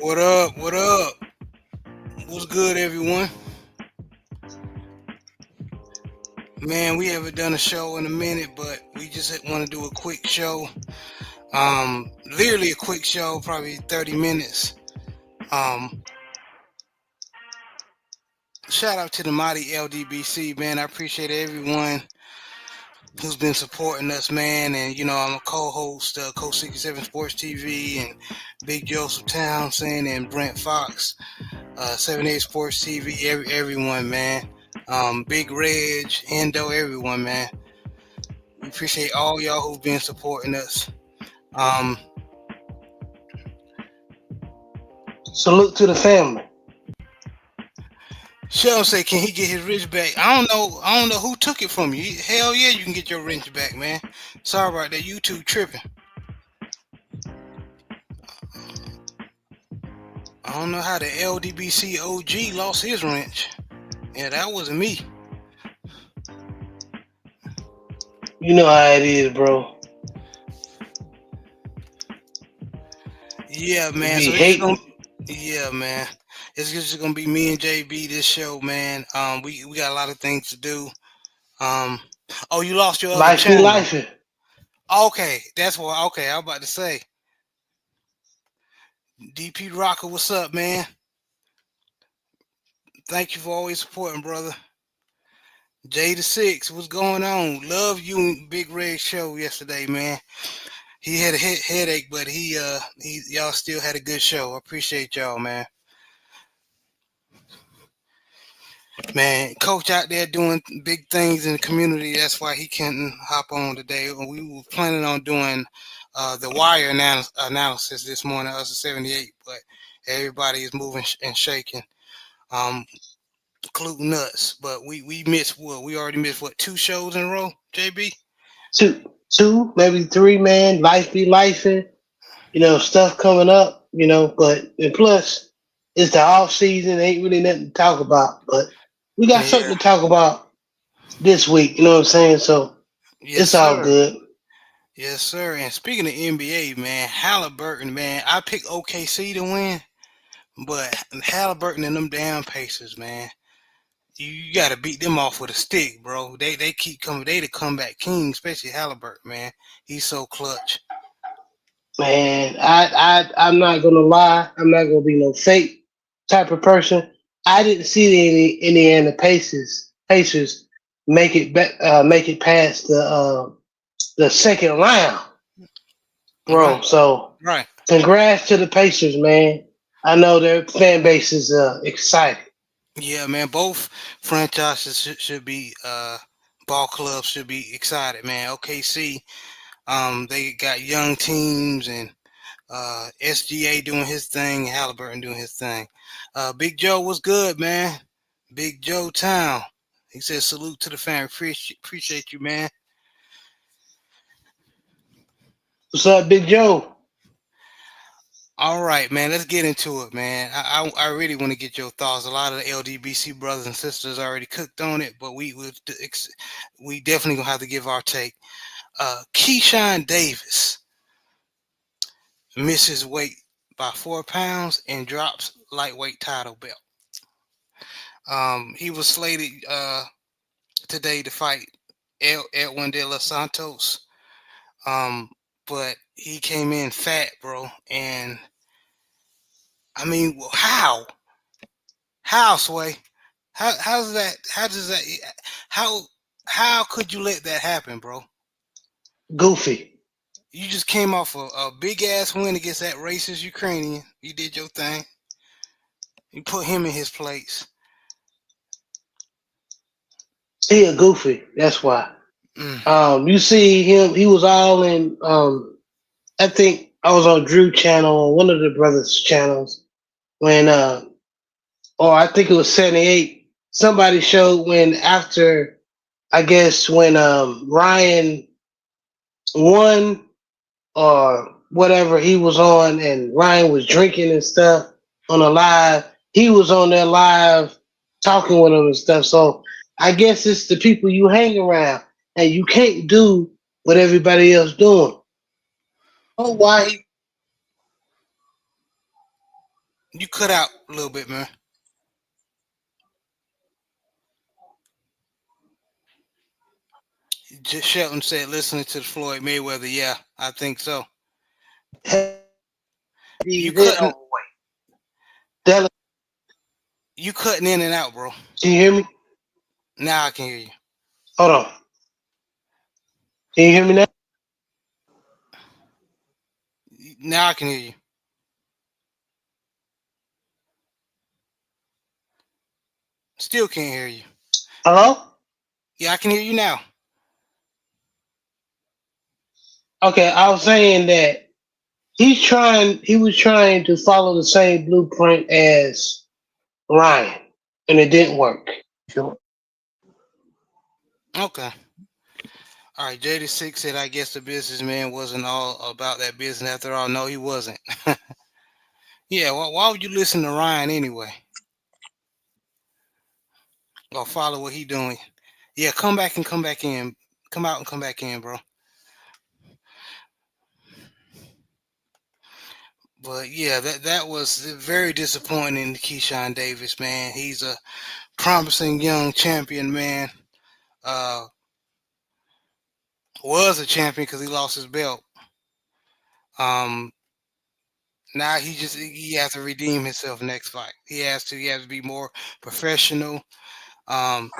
What up? What up? What's good, everyone? Man, we haven't done a show in a minute, but we just want to do a quick show. Literally a quick show, probably 30 minutes. Um, Shout out to the mighty LDBC, man. I appreciate everyone who's been supporting us, man. And I'm a co-host, Coach 67 Sports TV, and Big Joseph Townsend and Brent Fox, 78 Sports TV. Everyone, man. Big Reg, Endo, everyone, man. We appreciate all y'all who've been supporting us. Um, Salute to the family. Sheldon say, can he get his wrench back? I don't know. I don't know who took it from you. Hell yeah, you can get your wrench back, man. Sorry about that. YouTube tripping. I don't know how the LDBC OG lost his wrench. Yeah, that wasn't me. You know how it is, bro. Yeah, You man. be So it's just gonna, hating. yeah, man. It's just gonna be me and JB this show, man. We got a lot of things to do. Um, oh, you lost your other Life be channel. life. Okay, that's what. Okay, I was about to say. DP Rocker, what's up, man? Thank you for always supporting, brother. J the Six, what's going on? Love you and Big Red show yesterday, man. He had a headache, but he y'all still had a good show. I appreciate y'all, man. Man, Coach out there doing big things in the community. That's why he couldn't hop on today. We were planning on doing the wire analysis this morning, us at 78, but everybody is moving and shaking, including nuts. But we missed what? We already missed what, 2 shows in a row, JB? Two, maybe three, man. Life be life. Stuff coming up, but and plus it's the off season, ain't really nothing to talk about. But we got something Yeah. to talk about this week, you know what I'm saying? So Yes, it's all sir. good. Yes, sir. And speaking of NBA, man, Halliburton, man, I picked OKC to win, but Halliburton and them damn Pacers, man, you got to beat them off with a stick, bro. They keep coming. They the comeback king, especially Halliburton, man. He's so clutch. Man, I'm not gonna lie, I'm not gonna be no fake type of person. I didn't see the Indiana Pacers make it past the second round, bro. Right, So right. congrats to the Pacers, man. I know their fan base is excited. Yeah, man. Both franchises should be ball clubs should be excited, man. OKC, they got young teams and SGA doing his thing, Halliburton doing his thing. Big Joe, what's good, man? Big Joe Town. He says salute to the family. Appreciate you, man. What's up, Big Joe? All right, man. Let's get into it, man. I really want to get your thoughts. A lot of the LDBC brothers and sisters already cooked on it, but we definitely gonna have to give our take. Keyshawn Davis misses weight by 4 pounds and drops lightweight title belt. He was slated today to fight Edwin De Los Santos. Um, but he came in fat, bro. And I mean, how? How, Sway? How's that? How does that? How how could you let that happen, bro? Goofy. You just came off a big ass win against that racist Ukrainian. You did your thing. You put him in his place. He a goofy. That's why. Mm, You see him. He was all in. I think I was on Drew channel, one of the brothers' channels, when or I think it was 78. Somebody showed when after I guess when Ryan won or whatever he was on and Ryan was drinking and stuff on a live. He was on there live talking with him and stuff. So I guess it's the people you hang around and you can't do what everybody else doing. Oh, why he You cut out a little bit, man. Just Shelton said, listening to the Floyd Mayweather. Yeah, I think so. You He's in cutting, overweight. Della, you cutting in and out, bro. can you hear me? Now I can hear you. Hold on. Can you hear me now? Now I can hear you. Still can't hear you. Hello? Yeah, I can hear you now. Okay, I was saying that he was trying to follow the same blueprint as Ryan, and it didn't work. Sure. Okay. All right. JD6 said, I guess the businessman wasn't all about that business after all. No, he wasn't. Yeah. Why would you listen to Ryan anyway? Or follow what he doing? Yeah. Come back and come back in. Come out and come back in, bro. But yeah, that was very disappointing to Keyshawn Davis, man. He's a promising young champion, man. Uh, was a champion because he lost his belt. Um, Now he has to redeem himself next fight. He has to be more professional. Um,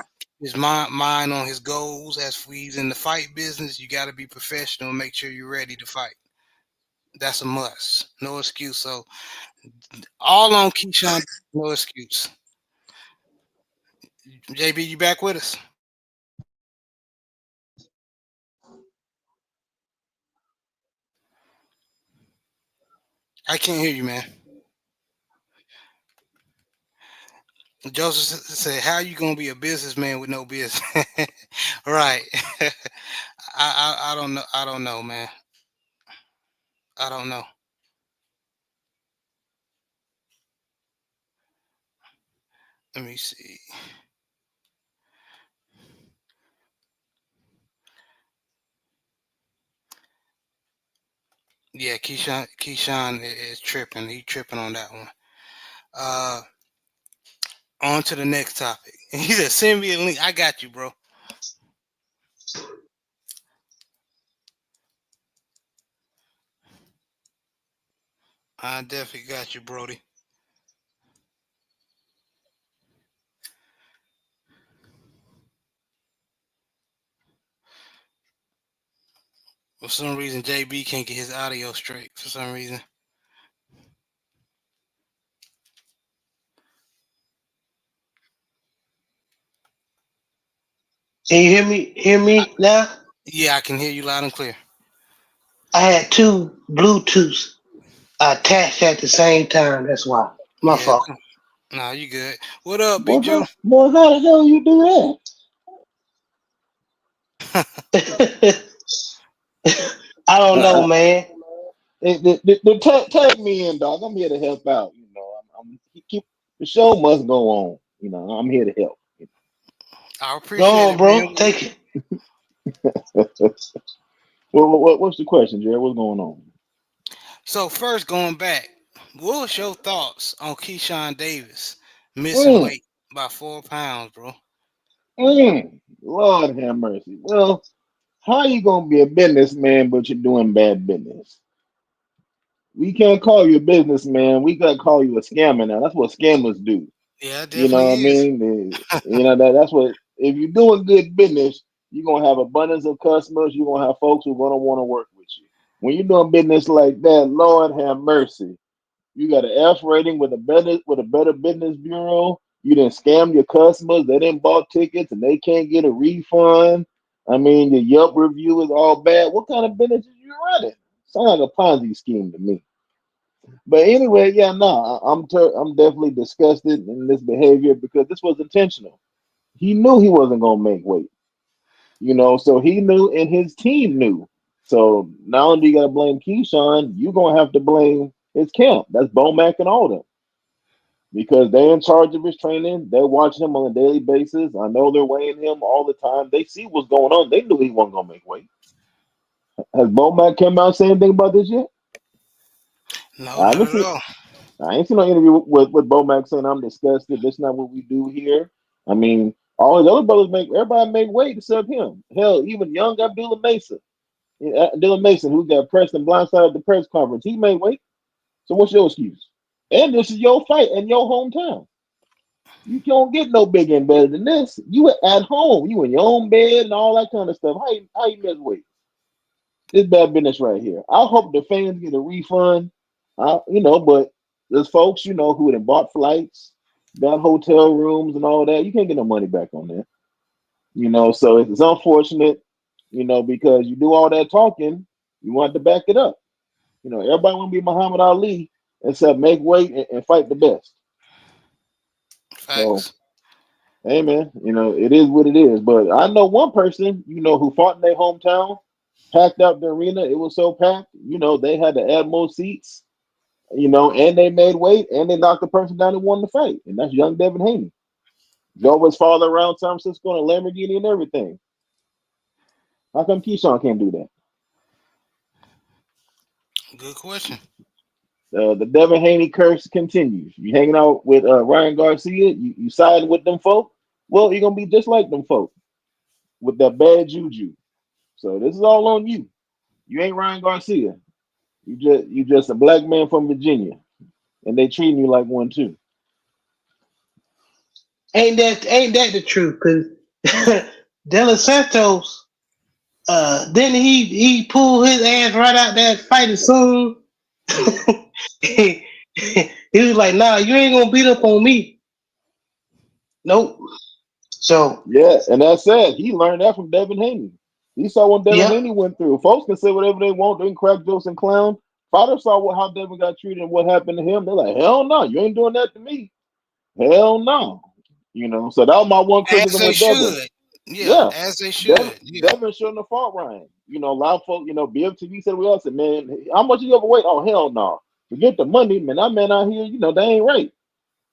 his mind on his goals. As for he's in the fight business, you got to be professional and make sure you're ready to fight. That's a must. No excuse. So all on Keyshawn, no excuse. JB, you back with us? I can't hear you, man. Joseph said, "How you gonna be a businessman with no business?" Right. I don't know. I don't know, man. I don't know. Let me see. Yeah, Keyshawn is tripping. He tripping on that one. Uh, on to the next topic. He said, "Send me a link." I got you, bro. I definitely got you, Brody. For some reason, JB can't get his audio straight. For some reason, Can you hear me? Hear me now? yeah, I can hear you loud and clear. I had two Bluetooths attached at the same time. That's why. My Yeah, fault. nah, you good. What up, Big Boy, Joe? boy, how the hell you do I don't know, that? man. Tag me in, dog. I'm here to help out. Keep the show must go on. I'm here to help. I Go appreciate on, it, man. bro. Take it. What's the question, Jared? What's going on? So first, going back, what was your thoughts on Keyshawn Davis missing Mm, weight by 4 pounds, bro? Lord have mercy. Well, how you gonna be a businessman but you're doing bad business? We can't call you a businessman. We gotta call you a scammer now. That's what scammers do. Yeah, it You know definitely what I is. mean? That's what if you're doing good business, you're gonna have abundance of customers, you're gonna have folks who are gonna want to work with you. When you're doing business like that, Lord have mercy. You got an F rating with a better business bureau. You didn't scam your customers, they didn't bought tickets and they can't get a refund. I mean, the Yelp review is all bad. What kind of business are you running? Sound like a Ponzi scheme to me. But anyway, yeah, no, I'm definitely disgusted in this behavior because this was intentional. He knew he wasn't gonna make weight, so he knew and his team knew. So not only do you gotta blame Keyshawn, you're gonna have to blame his camp. That's Bomac and all them because they're in charge of his training. They're watching him on a daily basis. I know they're weighing him all the time. They see what's going on. They knew he wasn't gonna make weight. Has Bomac come out saying anything about this yet? No, I not haven't at seen. all. I ain't seen no interview with Bomac saying I'm disgusted. That's not what we do here. I mean, all his other brothers make everybody make weight except him. Hell, even young Abdullah Mason, Dylan Mason, who got pressed and blindsided at the press conference, he made weight. So what's your excuse? And this is your fight in your hometown. You don't get no bigger and better than this. You at home, you in your own bed and all that kind of stuff. How you miss weight? This bad business right here. I hope the fans get a refund. But there's folks, who have bought flights, got hotel rooms and all that. You can't get no money back on that. So it's unfortunate, because you do all that talking, you want to back it up. Everybody want to be Muhammad Ali except make weight and fight the best. So, Facts. hey man, it is what it is. But I know one person, who fought in their hometown, packed out the arena. It was so packed, they had to add more seats, and they made weight and they knocked the person down and won the fight. And that's young Devin Haney. He always follow around San Francisco in a Lamborghini and everything. How come Keyshawn can't do that? Good question. The Devin Haney curse continues. You hanging out with Ryan Garcia, you siding with them folk. Well, you're gonna be just like them folk with that bad juju. So this is all on you. You ain't Ryan Garcia. You just a black man from Virginia, and they treating you like one too. Ain't that the truth? Because De Los Santos, then he pulled his ass right out there fighting soon. he, he was like, "Nah, you ain't gonna beat up on me." Nope. So, Yeah, and that's sad. He learned that from Devin Haney. He saw what Devin yep. Haney went through. Folks can say whatever they want. They can crack jokes and clown. Father saw how Devin got treated and what happened to him. They're like, hell no, you ain't doing that to me. Hell no. So that was my one As criticism they with Devin. should. Yeah, Yeah, as they Devin, should. Yeah. Devin shouldn't have fought Ryan. A lot of folks, BFTV said we all said, man, how much you overweight? Oh hell no. Forget the money, man. That man out here, they ain't right.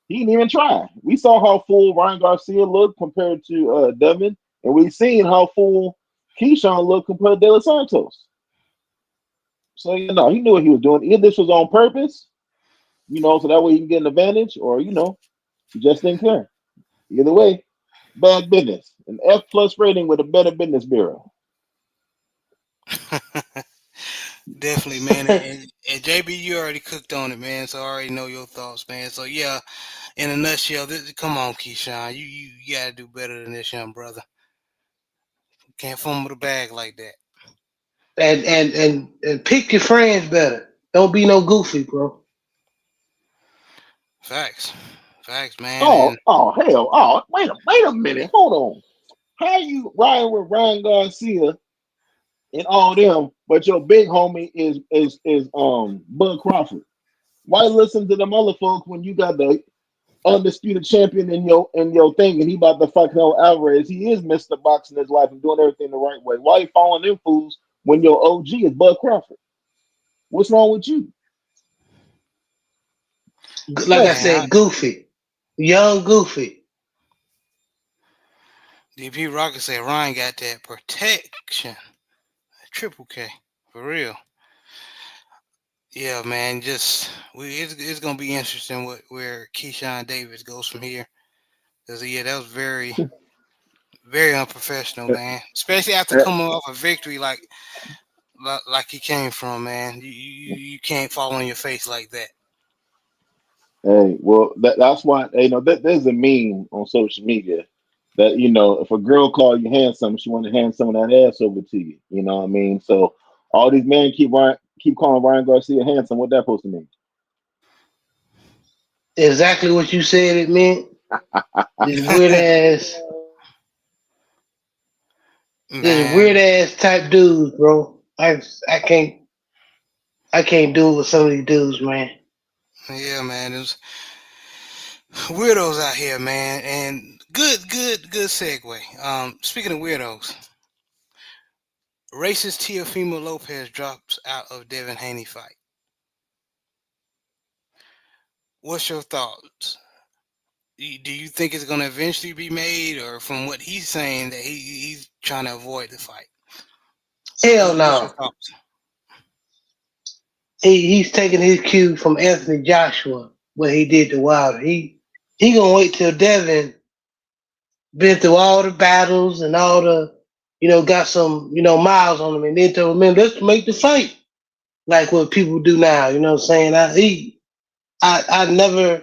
He didn't even try. We saw how full Ryan Garcia looked compared to Devin, and we seen how full Keyshawn looked compared to De Los Santos. So he knew what he was doing. Either this was on purpose, so that way he can get an advantage, or he just didn't care. Either way, bad business. An F plus rating with a better business bureau. Definitely, man. And JB, you already cooked on it, man. So I already know your thoughts, man. So yeah, in a nutshell, come on, Keyshawn, you gotta do better than this, young brother. Can't fumble the bag like that. And pick your friends better. Don't be no goofy, bro. Facts, facts, man. Oh, And oh, hell. Oh, wait a minute. Hold on. How you riding with Ryan Garcia and all them, but your big homie is Bud Crawford? Why listen to them other folks when you got the undisputed champion in your thing, and he about to fuck Canelo Alvarez? He is Mr. Boxing his life and doing everything the right way. Why you following them fools when your OG is Bud Crawford? What's wrong with you? Like I Explain. man, said, goofy, young goofy. DP Rocket said Ryan got that protection. Triple K, for real. Yeah, man. It's gonna be interesting where Keyshawn Davis goes from here. Cause yeah, that was very unprofessional, man. Especially after coming off a victory like he came from, man. You can't fall on your face like that. Hey, well, that's why there's a meme on social media that if a girl call you handsome, she want to hand some of that ass over to you. You know what I mean? So all these men keep calling Ryan Garcia handsome. What that supposed to mean? Exactly what you said it meant. This weird ass, this Man, weird ass type dudes, bro. I can't I can't do it with some of these dudes, man. yeah, man. There's weirdos out here, man. And good segue. Speaking of weirdos, racist Teofimo Lopez drops out of Devin Haney fight. What's your thoughts? Do you think it's going to eventually be made, or from what he's saying that he's trying to avoid the fight? Hell What's your no. thoughts? He's taking his cue from Anthony Joshua. what he did to Wilder. He gonna wait till Devin been through all the battles and all the, got some, miles on him, and then tell him, man, let's make the fight like what people do now. You know what I'm saying? I never.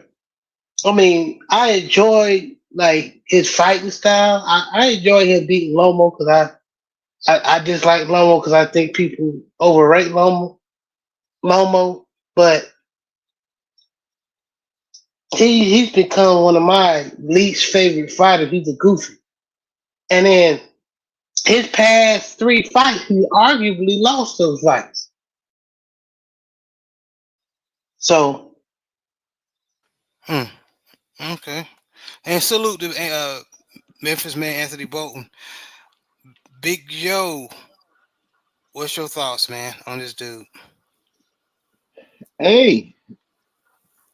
I mean, I enjoy like his fighting style. I enjoy him beating Lomo because I dislike Lomo because I think people overrate Lomo, but he's become one of my least favorite fighters. He's a goofy, and then his past three fights, he arguably lost those fights. So Hmm. Okay. And salute to Memphis man Anthony Bolton. Big Joe, what's your thoughts, man, on this dude? Hey,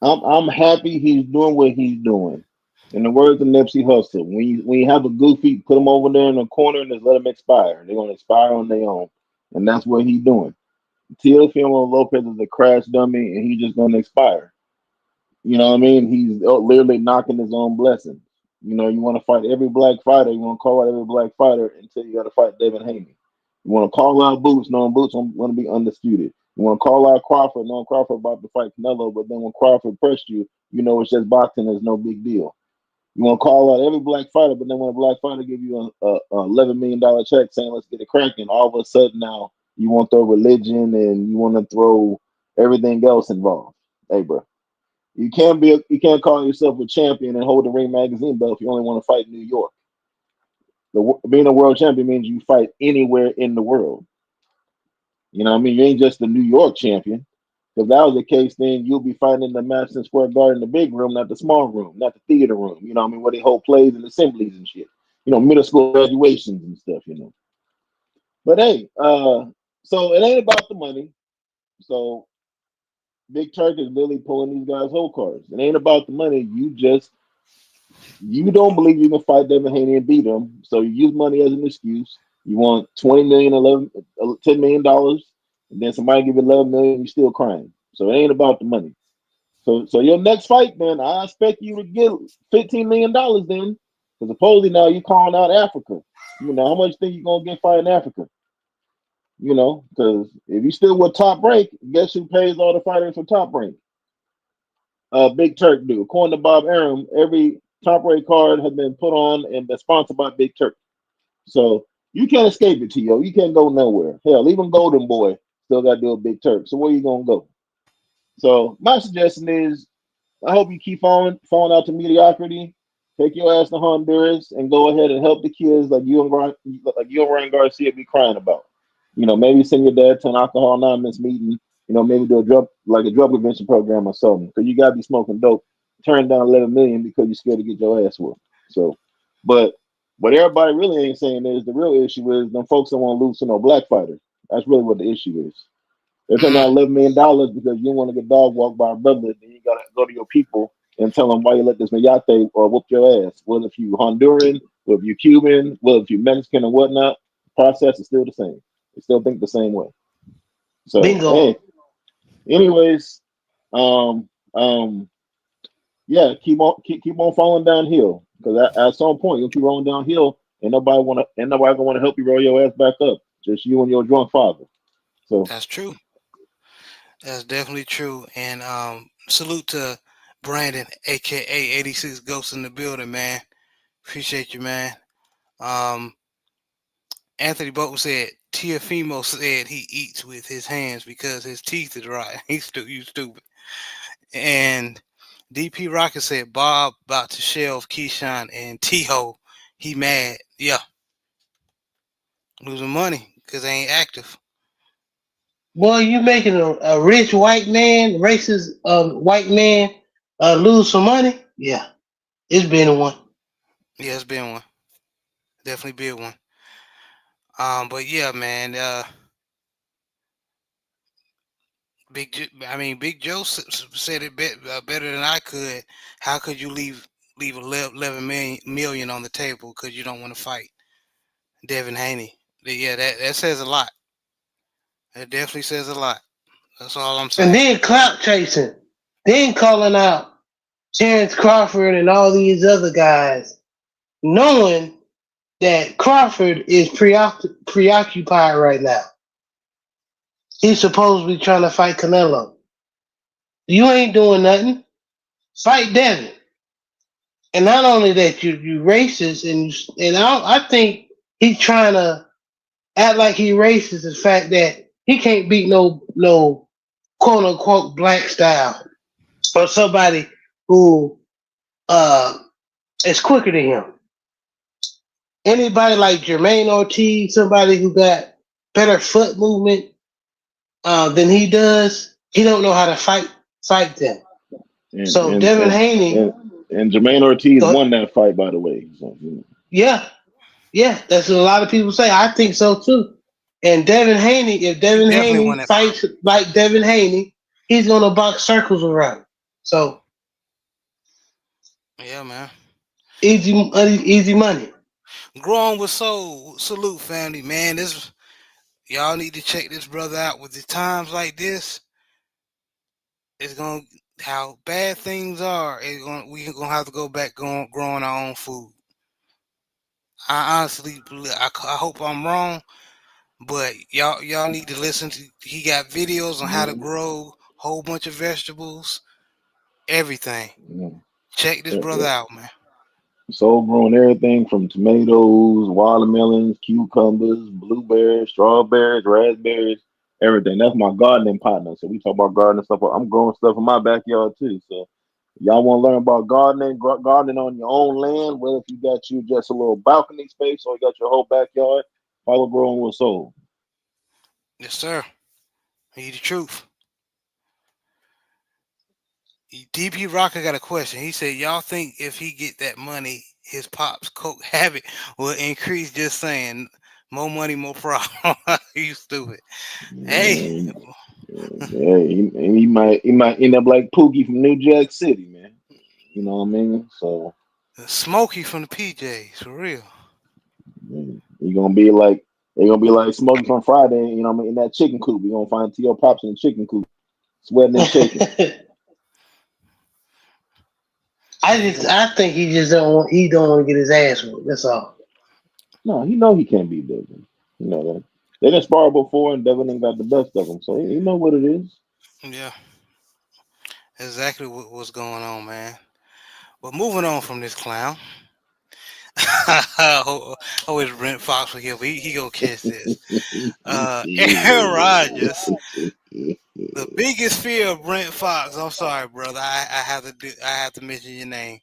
I'm happy he's doing what he's doing. In the words of Nipsey Hussle, when you have a goofy, put him over there in the corner and just let him expire. They're gonna expire on their own, and that's what he's doing. Teofimo Lopez is a crash dummy, and he's just gonna expire. You know what I mean? He's literally knocking his own blessings. You know, you want to fight every black fighter. You want to call out every black fighter until you got to fight Devin Haney. You want to call out Boots, knowing Boots want to be undisputed. You want to call out Crawford, knowing Crawford about to fight Canelo, but then when Crawford pressed you, you know it's just boxing. It's no big deal. You want to call out every black fighter, but then when a black fighter give you a $11 million check saying let's get it cracking, all of a sudden now you want to throw religion and you want to throw everything else involved. Hey, bro, you can't call yourself a champion and hold the Ring Magazine belt if you only want to fight in New York. Being a world champion means you fight anywhere in the world. You know what I mean? You ain't just the New York champion. If that was the case, then you'll be fighting in the Madison Square Garden, the big room, not the small room, not the theater room. You know what I mean? Where they hold plays and assemblies and shit. You know, middle school graduations and stuff. You know. But hey, so it ain't about the money. So Big Turk is really pulling these guys' whole cards. It ain't about the money. You don't believe you can fight Devin Haney and beat him, so you use money as an excuse. You want 20 million, 11, $10 million, and then somebody give you 11 million, you're still crying. So it ain't about the money. So your next fight, man, I expect you to get $15 million then, because supposedly now you calling out Africa. You know how much think you gonna get fighting Africa? You know, because if you still with Top Rank, guess who pays all the fighters for Top Rank? Big Turk do. According to Bob Arum, every top rate card has been put on and been sponsored by Big Turk. So you can't escape it, T.O. You can't go nowhere. Hell, even Golden Boy still got to do a Big Turk. So where you gonna go? So my suggestion is, I hope you keep falling out to mediocrity. Take your ass to Honduras and go ahead and help the kids like you and Ryan Garcia be crying about. You know, maybe send your dad to an alcohol anonymous meeting. You know, maybe do a drug prevention program or something. Because you gotta be smoking dope. Turn down 11 million because you're scared to get your ass whooped. So, but what everybody really ain't saying is the real issue is them folks don't want to lose to no black fighters. That's really what the issue is. They're paying out Mm. $11 million because you don't want to get dog walked by a brother. Then you gotta go to your people and tell them why you let this Mayate or whoop your ass. Well, if you Honduran, well, if you Cuban, well, if you Mexican or whatnot, the process is still the same. They still think the same way. So, bingo. hey, anyways, um, um, yeah, keep on falling downhill because at some point you'll keep rolling downhill, and nobody gonna want to help you roll your ass back up. Just you and your drunk father. So That's true. That's definitely true. And salute to Brandon, aka 86 Ghosts in the building, man. Appreciate you, man. Um, Anthony Bolton said Tiafimo said he eats with his hands because his teeth is right. You stupid. And DP Rocket said Bob about to shelve Keyshawn and T-Ho. He mad. Yeah, losing money because they ain't active. Boy, you making a rich white man, racist white man, lose some money? Yeah, it's been one. Yeah, it's been one. Definitely been one. But yeah, man. Big Joe said it better than I could. How could you leave 11 million on the table because you don't want to fight Devin Haney? Yeah, that says a lot. That definitely says a lot. That's all I'm And saying. then clout chasing. then calling out Terrence Crawford and all these other guys, knowing that Crawford is preoccupied right now. He's supposed to be trying to fight Canelo. You ain't doing nothing. Fight Devin. And not only that, you racist, and I think he's trying to act like he racist. The fact that he can't beat no quote unquote black style or somebody who uh is quicker than him. Anybody like Jermaine Ortiz, somebody who got better foot movement than he does, he don't know how to fight them. And So and Devin and Haney, and, and Jermaine Ortiz go, won that fight, by the way. So, yeah, yeah, that's what a lot of people say. I think so too. And Devin Haney, if He Devin definitely won Haney that fight. fights like Devin Haney, he's gonna box circles around. So Yeah, man. easy money. Growing with soul. Salute, family, man. This y'all need to check this brother out. With the times like this, it's gonna how bad things are. We gonna have to go back growing our own food. I honestly, I hope I'm wrong, but y'all need to listen to. He got videos on how to grow whole bunch of vegetables, everything. you Check this brother know, out, man. so grown everything from tomatoes, watermelons, cucumbers, blueberries, strawberries, raspberries, everything. That's my gardening partner. So we talk about gardening stuff. I'm growing stuff in my backyard too. So y'all want to learn about gardening, gardening on your own land, whether if you got you just a little balcony space or you got your whole backyard, follow Growing with Soul. Yes, sir. He the truth. DP Rocker got a question. He said, "Y'all think if he get that money, his pops coke habit will increase?" Just saying, more money, more problem. You stupid. Hey, And, yeah, he might end up like Pookie from New Jack City, man. You know what I mean? So Smokey from the PJs for real. you're gonna be like they're gonna be like Smokey from Friday, you know what I mean, in that chicken coop. You're gonna find T.O. Pops in the chicken coop, sweating and shaking. He gon' I think he don't want to get his ass whooped. That's all. No, he know he can't be Devin. You know that. They done sparred before and Devin ain't got the best of him, so he know what it is. yeah, exactly what's going on, man. But moving on from this clown. I wish Brent Fox was here, but he gonna catch this. Aaron Rodgers, the biggest fear of Brent Fox. I'm sorry, brother. I have to I have to mention your name.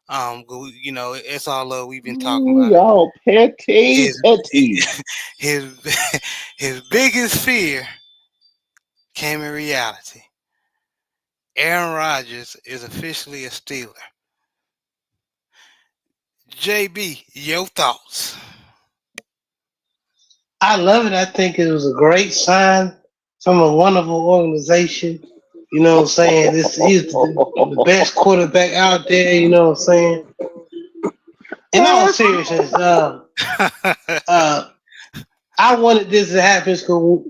'Cause you know it's all love. We've been talking Ooh, about it. y'all petty, His petty. his his biggest fear came in reality. Aaron Rodgers is officially a Steeler. JB, your thoughts? I love it. I think it was a great sign from a wonderful organization. You know what I'm saying? He's the best quarterback out there. You know what I'm saying? In all seriousness, uh, I wanted this to happen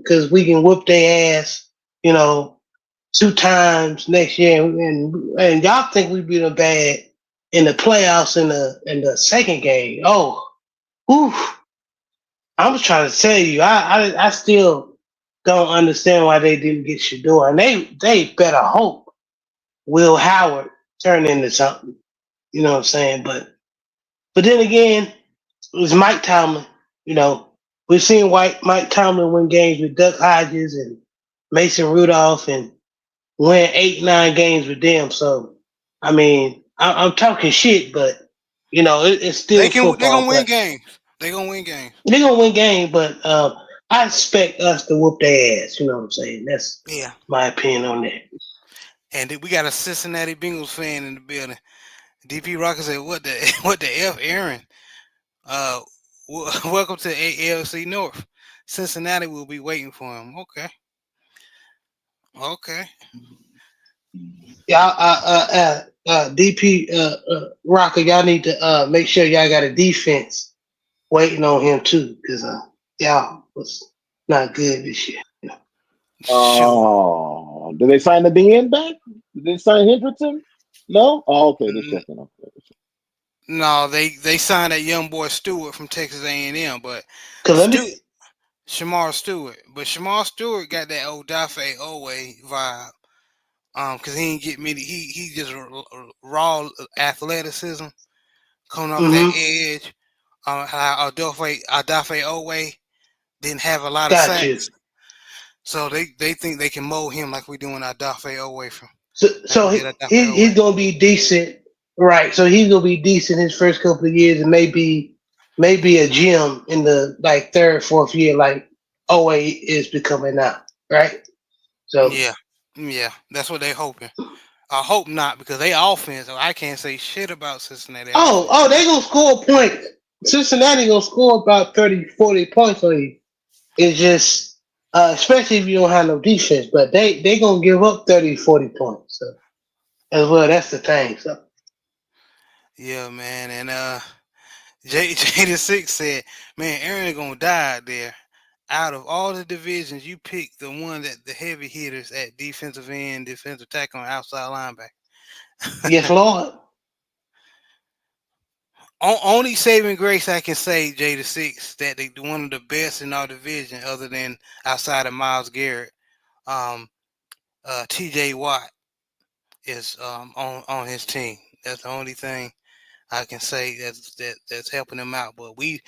because we can whoop their ass. You know, 2 times next year, and y'all think we beat them bad in the playoffs in the second game. Oh, oof. I was trying to tell you, I still don't understand why they didn't get Shador, and they better hope Will Howard turn into something. You know what I'm saying? But then again, it was Mike Tomlin. You know, we've seen Mike Tomlin win games with Duck Hodges and Mason Rudolph, and win 8, 9 games with them. So I mean, I'm talking shit, but it's still they football. gonna win But games. They gonna win games. they're gonna win game, but I expect us to whoop their ass. You know what I'm saying? That's Yeah. my opinion on that. And then we got a Cincinnati Bengals fan in the building. DP Rocker said, "What the what the f, Aaron? Uh, welcome to ALC North. Cincinnati will be waiting for him." Okay, okay. Yeah, DP Rocker, y'all need to make sure y'all got a defense waiting on him too, because y'all was not good this year. Shoot. Oh, did they sign the DN back? Did they sign Hendrickson? No. Oh, okay. Just N- checking. Okay. No, they signed that young boy Stewart from Texas A&M, but Cause let Stu me. Shamar Stewart, but Shamar Stewart got that old Dafe Owe vibe. Cause he didn't get many. He just raw athleticism coming off that Mm-hmm. edge. How Adafe Owe didn't have a lot of Got you. sacks, so they think they can mold him like we doing Adafe Owe from So, like so we he, did Adafe he Owe. he's gonna be decent, right? So he's gonna be decent his first couple of years, and maybe a gem in the like third, fourth year, like OA is becoming now, right? So, Yeah, yeah, that's what they hoping. I hope not because they offense. I can't say shit about Cincinnati offense. they gonna score points. Cincinnati gonna score about 30, 40 points on you. It's just, especially if you don't have no defense, but they gonna give up 30, 40 points. So as well, that's the thing. So Yeah, man, and J the Six said, "Man, Aaron gonna die out there. Out of all the divisions, you picked the one that the heavy hitters at defensive end, defensive tackle, and outside yes, linebacker." Lord. Only saving grace I can say, J the Six, that they one of the best in our division, other than outside of Miles Garrett. Um, T.J. Watt is on his team. That's the only thing I can say that's helping them out. But we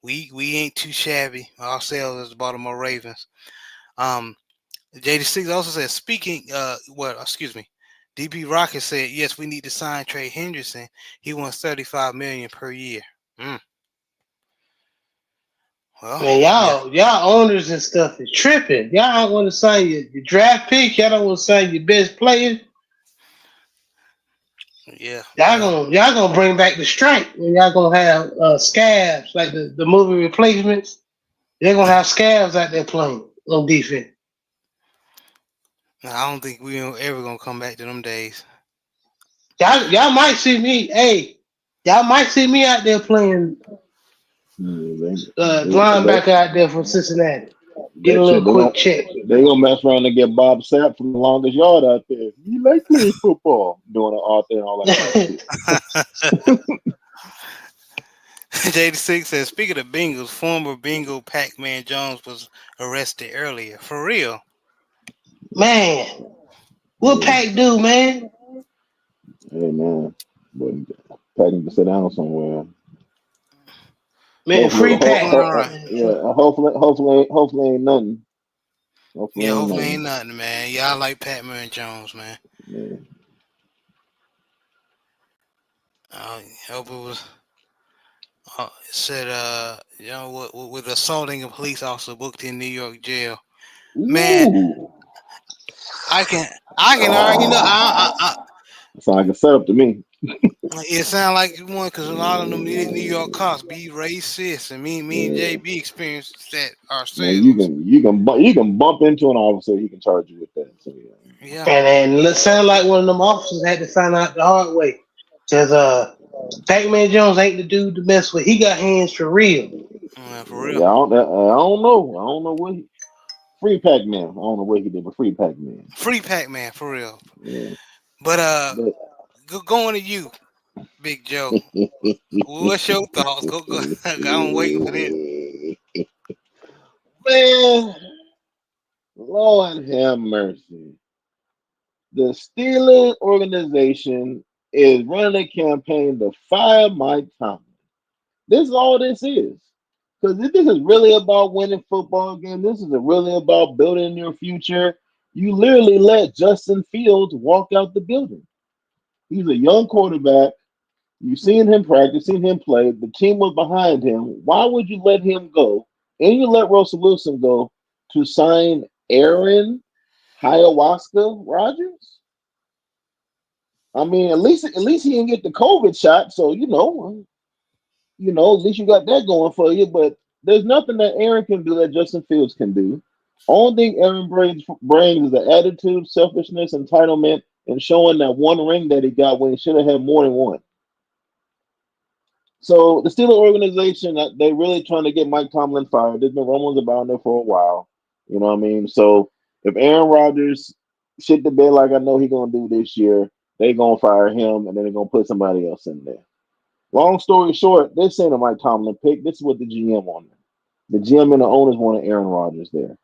ain't too shabby ourselves as the Baltimore Ravens. Um, JD6 also said, speaking, excuse me, DB Rocket said, yes, we need to sign Trey Henderson. He wants 35 million per year. Mm, well, Man, yeah, y'all owners and stuff is tripping. Y'all don't want to sign your draft pick. Y'all don't want to sign your best player. yeah, Y'all well, gonna bring back the strike when y'all gonna have scabs like the movie replacements. They're gonna have scabs out there playing on defense. I don't think we ever gonna come back to them days. Y'all might see me. Hey, y'all might see me out there playing They, linebacker out there from Cincinnati. Get a that little shit. quick check. They gonna mess around and get Bob Sapp from the longest yard out there. You like playing football, doing it out there and all that kind of shit. JD6 says, speaking of Bengals, former Bengal Pac-Man Jones was arrested earlier. For real. Man, what Yeah. Pack do, man? Hey man, but packing to sit down somewhere. Man, Hopefully, free Pack. All right. hopefully ain't nothing. Yeah, Hopefully ain't hopefully ain't nothing. nothing, man. Y'all like Pac-Man Jones, man. Yeah. I hope it was. It said, with assaulting a police officer booked in New York jail. Man, Ooh. I can, I can already know. Sound like a setup to me. It sound like one because a lot of them New York cops be racist, and me and Yeah. JB experienced that Man, you ourselves. can you can bump into an officer, he can charge you with that. So yeah. Yeah, And it sound like one of them officers had to find out the hard way. Cause Pac-Man Jones ain't the dude to mess with. He got hands for real. for real. Yeah, I don't know. I don't know what free Pac Man. I don't know what he did, but free Pac Man. Free Pac-Man, for real. Yeah. But But going to you, Big Joe. What's your thoughts? Go. I'm waiting for this. man, Lord have mercy. The Steelers organization is running a campaign to fire Mike Tomlin. This is all this is. Because this is really about winning football games. This is really about building your future. You literally let Justin Fields walk out the building. He's a young quarterback. You've seen him practice, seen him play. The team was behind him. Why would you let him go? And you let Russell Wilson go to sign Aaron Ayahuasca Rodgers? I mean, at least he didn't get the COVID shot, so at least you got that going for you. But there's nothing that Aaron can do that Justin Fields can do. Only thing Aaron brings is the attitude, selfishness, entitlement, and showing that one ring that he got when he should have had more than one. So the Steelers organization, they really trying to get Mike Tomlin fired. There's been rumors about it for a while. You know what I mean? So If Aaron Rodgers shit the bed like I know he gonna do this year, they gonna fire him and then they're gonna put somebody else in there. Long story short, this ain't a Mike Tomlin pick. This is what the GM wanted. The GM and the owners wanted Aaron Rodgers there.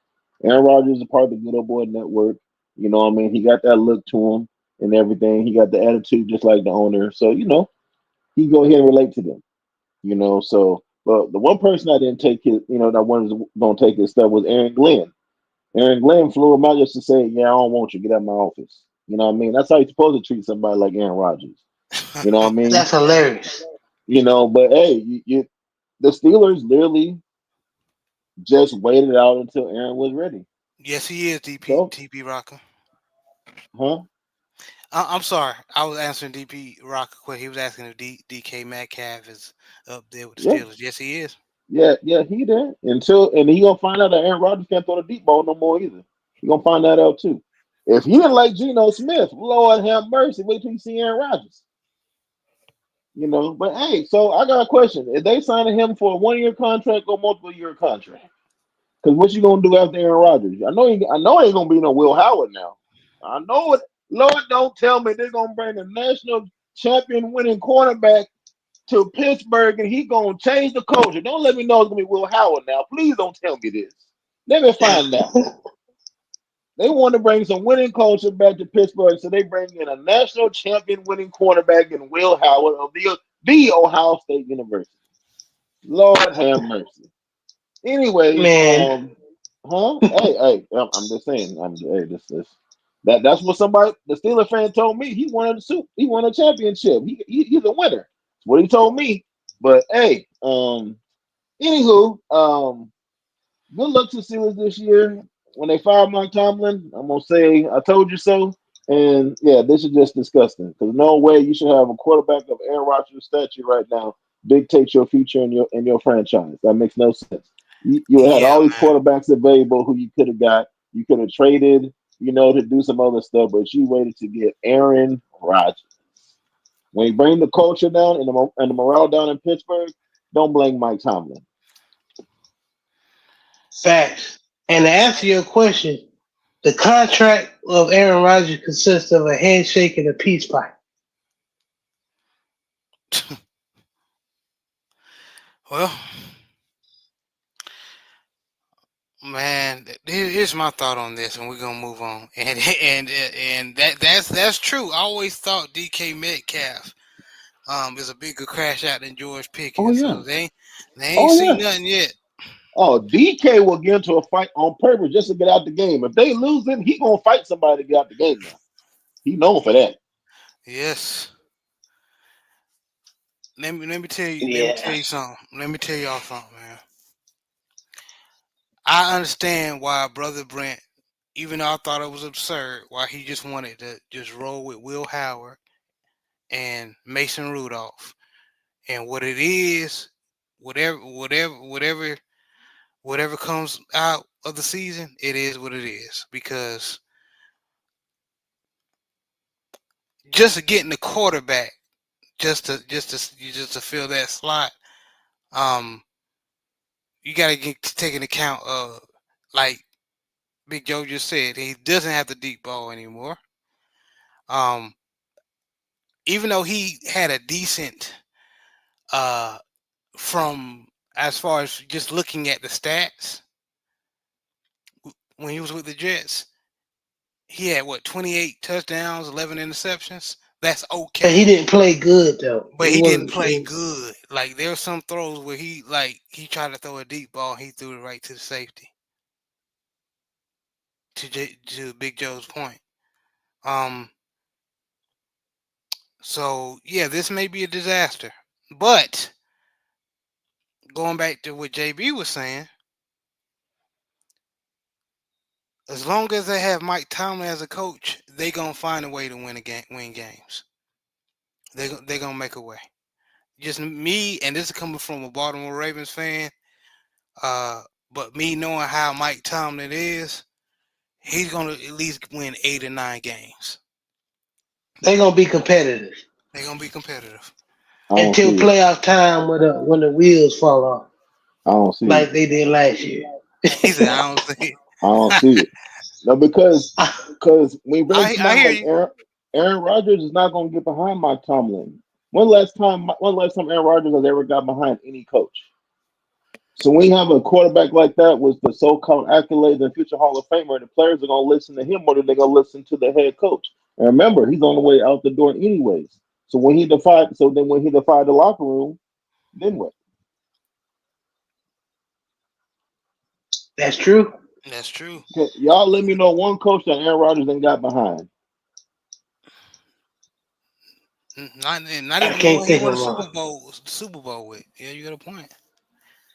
Aaron Rodgers is part of the Good Old Boy Network. You know what I mean? He got that look to him and everything. He got the attitude just like the owner. So, he go ahead and relate to them. So but the one person I didn't take his, that was gonna take his stuff was Aaron Glenn. Aaron Glenn flew him out just to say, yeah, I don't want you. Get out of my office. You know what I mean? That's how you're supposed to treat somebody like Aaron Rodgers. You know what I mean? That's hilarious. But hey, the Steelers literally just waited out until Aaron was ready. Yes, he is DP So, TP Rocker. huh? I'm sorry, I was answering DP Rocker quick. He was asking if DK Metcalf is up there with the Yeah, Steelers. Yes, he is. yeah, he did. And he gonna find out that Aaron Rodgers can't throw the deep ball no more either. He gonna find that out too. If he didn't like Geno Smith, Lord have mercy, wait till you see Aaron Rodgers. But hey, so I got a question. If they signing him for a 1 year contract or multiple year contract? Because what you gonna do after Aaron Rodgers? I know ain't gonna be no Will Howard now. I know it. Lord, don't tell me they're gonna bring the national champion winning quarterback to Pittsburgh and he gonna change the culture. Don't let me know it's gonna be Will Howard now. Please don't tell me this. Let me find out. They want to bring some winning culture back to Pittsburgh, so they bring in a national champion winning quarterback in Will Howard of the Ohio State University. Lord have mercy. Anyways, Man, hey, I'm just saying, hey, this that's what somebody the Steeler fan told me. He wanted a suit. He won a championship. He's a winner. That's what he told me. But hey, anywho, good luck to the Steelers this year. When they fire Mike Tomlin, I'm gonna say I told you so. And yeah, this is just disgusting. Because no way you should have a quarterback of Aaron Rodgers' stature right now dictate your future and your franchise. That makes no sense. You had Yeah, all these man. quarterbacks available who you could have got. You could have traded, to do some other stuff, but you waited to get Aaron Rodgers. When you bring the culture down and the morale down in Pittsburgh, don't blame Mike Tomlin. facts. And to answer your question, the contract of Aaron Rodgers consists of a handshake and a peace pipe. Well, man, here's my thought on this, and we're gonna move on. And that's true. I always thought DK Metcalf is a bigger crash out than George Oh Pickens. yeah. So they ain't Oh seen yeah. nothing yet. Oh, DK will get into a fight on purpose just to get out the game. If they lose him, he gonna fight somebody to get out the game now. He known for that. Yes. Yeah. let me tell you something. Let me tell y'all something, man. I understand why Brother Brent, even though I thought it was absurd, why he just wanted to just roll with Will Howard and Mason Rudolph. And what it is, whatever comes out of the season, it is what it is. Because just to getting the quarterback, just to fill that slot, um, you got to get to take into account like Big Joe just said, he doesn't have the deep ball anymore. Um, even though he had a decent uh from as far as just looking at the stats when he was with the Jets, he had what 28 touchdowns, 11 interceptions. That's But okay, he didn't play good though. but He he didn't wasn't. play good. Like there were some throws where he tried to throw a deep ball, he threw it right to the safety. To Big Joe's point. Um, so yeah, this may be a disaster, but going back to what JB was saying, as long as they have Mike Tomlin as a coach, they gonna find a way to win games. They gonna make a way. Just me, and this is coming from a Baltimore Ravens fan. Uh, but me knowing how Mike Tomlin is, he's gonna at least win 8 or 9 games. They gonna be competitive They're gonna be competitive. I don't until see it. playoff time when the wheels fall off, I don't see it. like they did last year. He said, "I don't see it." I don't see it. No, because when you bring I somebody hear like you. Aaron Rodgers is not going to get behind Mike Tomlin. When last time Aaron Rodgers has ever got behind any coach? So when you have a quarterback like that with the so-called accolades and future Hall of Famer, the players are going to listen to him more than they're going to listen to the head coach. And remember, he's on the way out the door anyways. When he defied the locker room, then what? That's true. That's true. Okay, y'all let me know one coach that Aaron Rodgers ain't got behind. Not I even the can't one he think won of the one. Super Bowl with. Yeah, you got a point.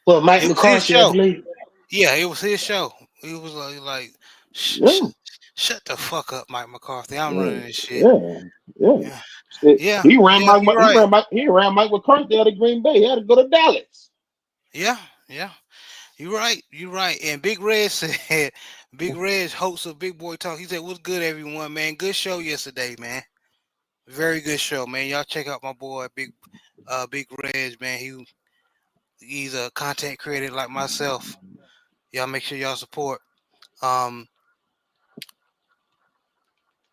Well, Mike It was his McCarthy, I show. believe. Yeah, it was his show. It was like sh- sh- Yeah, shut the fuck up, Mike McCarthy. I'm yeah, running this shit. yeah, yeah. Yeah, Shit, yeah, He ran yeah. Mike. You're He right. ran Mike. He ran Mike McCarthy out of Green Bay. He had to go to Dallas. Yeah, yeah. You're right. You're right. And Big Red said, Big Red, host of Big Boy Talk. He said, "What's good, everyone, man? Good show yesterday, man. Very good show, man. Y'all check out my boy, Big Reg, man. He's a content creator like myself. Y'all make sure y'all support. Um,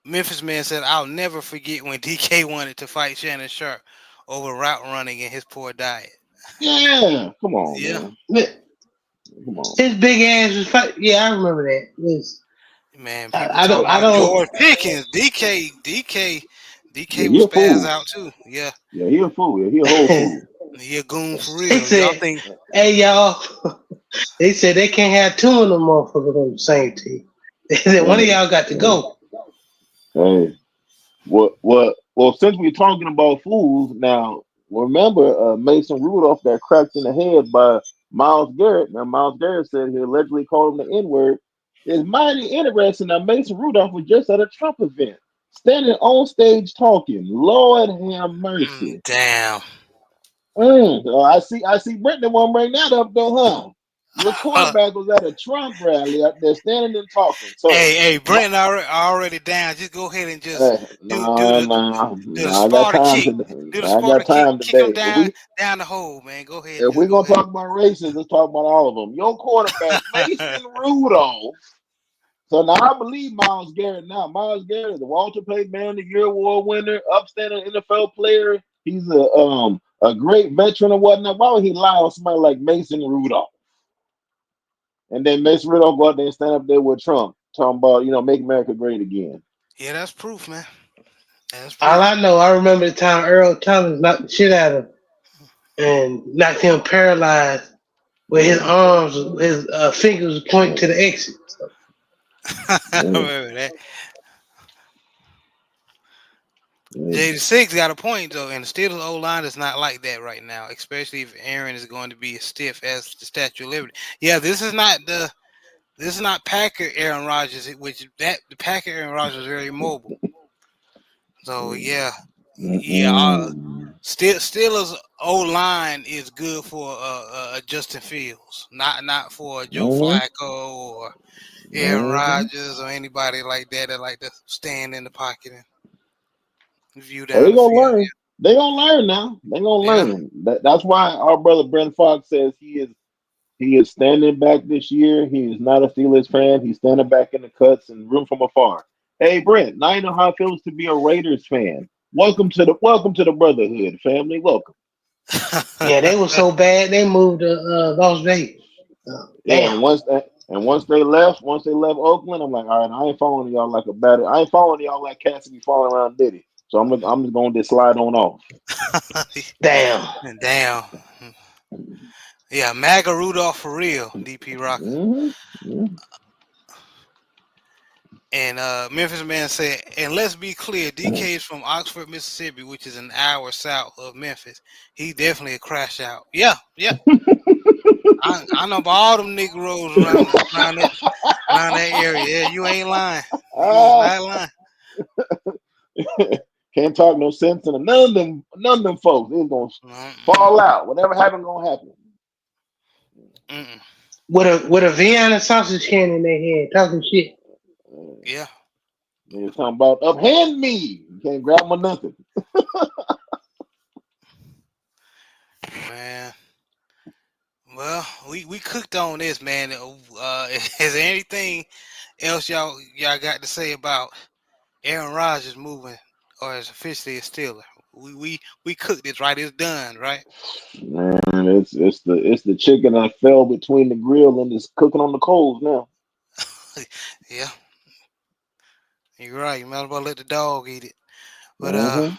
Memphis Man said, I'll never forget when DK wanted to fight Shannon Sharp over route running and his poor diet. Yeah, come on, Yeah, man. Come on. His big ass was fight. Yeah, I remember that. Yes. man. I, People I talking don't. I about don't. George Pickens, DK Yeah, will he a spaz fool. out too. Yeah, Yeah, he a fool. Yeah, he a whole fool. he a goon for They real. Y'all said, think? "Hey y'all," they said they can't have two of them motherfuckers on the same team. They said one of Hey, y'all got to hey, go. hey. Well, since we're talking about fools now, remember Mason Rudolph got cracked in the head by Miles Garrett. Now, Miles Garrett said he allegedly called him the N word. It's mighty interesting that Mason Rudolph was just at a Trump event, standing on stage talking. Lord have mercy. Damn. I see Brittany one bring that up though, huh? Your quarterback was at a Trump rally out there standing and talking. So, Hey, my, Brent already down. Just go ahead and just do no, the no, do the no. I got Sparta time kick. today. Do the I got Sparta kick. time Kick them today. If we down the hole, man. Go ahead and if just we're go gonna ahead. talk about races, let's talk about all of them. Your quarterback, Mason Rudolph. So now I believe Miles Garrett now. Miles Garrett is a Walter Payton Man of the Year award winner, upstanding NFL player. He's a great veteran and whatnot. Why would he lie on somebody like Mason Rudolph? And then Mason Rudolph go out there and stand up there with Trump, talking about, make America great again. Yeah, that's proof, man. That's All proof. I know, I remember the time Earl Thomas knocked the shit out of him and knocked him paralyzed with his Yeah, arms, his fingers pointing to the exit. So, I yeah, remember that. yeah. J6 got a point though, and the Steelers O line is not like that right now, especially if Aaron is going to be as stiff as the Statue of Liberty. Yeah, this is not Packer Aaron Rodgers, which that the Packer Aaron Rodgers is very mobile. So yeah, yeah. Mm-mm. Steelers O line is good for Justin Fields, not for Joe Mhm, Flacco or Aaron mhm. Rodgers or anybody like that like to stand in the pocket and view Oh, down they the gonna field. learn. They gonna learn now. They gonna Yeah. learn. That's why our brother Brent Fox says he is standing back this year. He is not a Steelers fan. He's standing back in the cuts and room from afar. Hey Brent, now you know how it feels to be a Raiders fan. Welcome to the brotherhood, family. Welcome. yeah, they were so bad they moved to Las Vegas. Yeah, Damn. and once they left Oakland, I'm like, all right, I ain't following y'all like a batter. I ain't following y'all like Cassidy following around Diddy. So I'm just going to slide on off. Damn. Damn. Yeah, MAGA Rudolph for real, DP Rocker. Hmm. Yeah. And Memphis Man said, and let's be clear, DK is from Oxford, Mississippi, which is an hour south of Memphis. He definitely a crash out. Yeah, yeah. I know about all them Negroes around that area. Yeah, you ain't lying. You is Ah, not lying. can't talk no sense into none of them folks. They's gonna Mm-mm, fall out. Whatever happened gonna happen. mm-mm. With a Vienna sausage can in their head, talking shit. Uh, Yeah, Niggas talking about uphand me. You can't grab my nothing. man. Well, we cooked on this, man. Is there anything else y'all got to say about Aaron Rodgers moving, or is officially a Steeler? We cooked this, right? It's done, right? Man, it's the chicken that fell between the grill and it's cooking on the coals now. Yeah, you're right. You might as well let the dog eat it. But Hmm.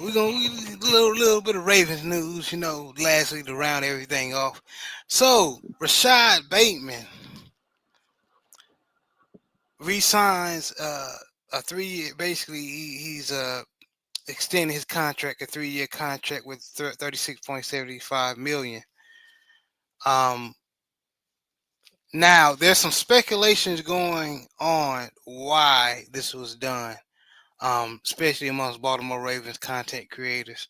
we little bit of Ravens news, last week to round everything off. So Rashad Bateman resigns a 3 year. Basically, he's extending his contract, a 3 year contract with 36.75 million. Um, Now there's some speculations going on why this was done, especially amongst Baltimore Ravens content creators.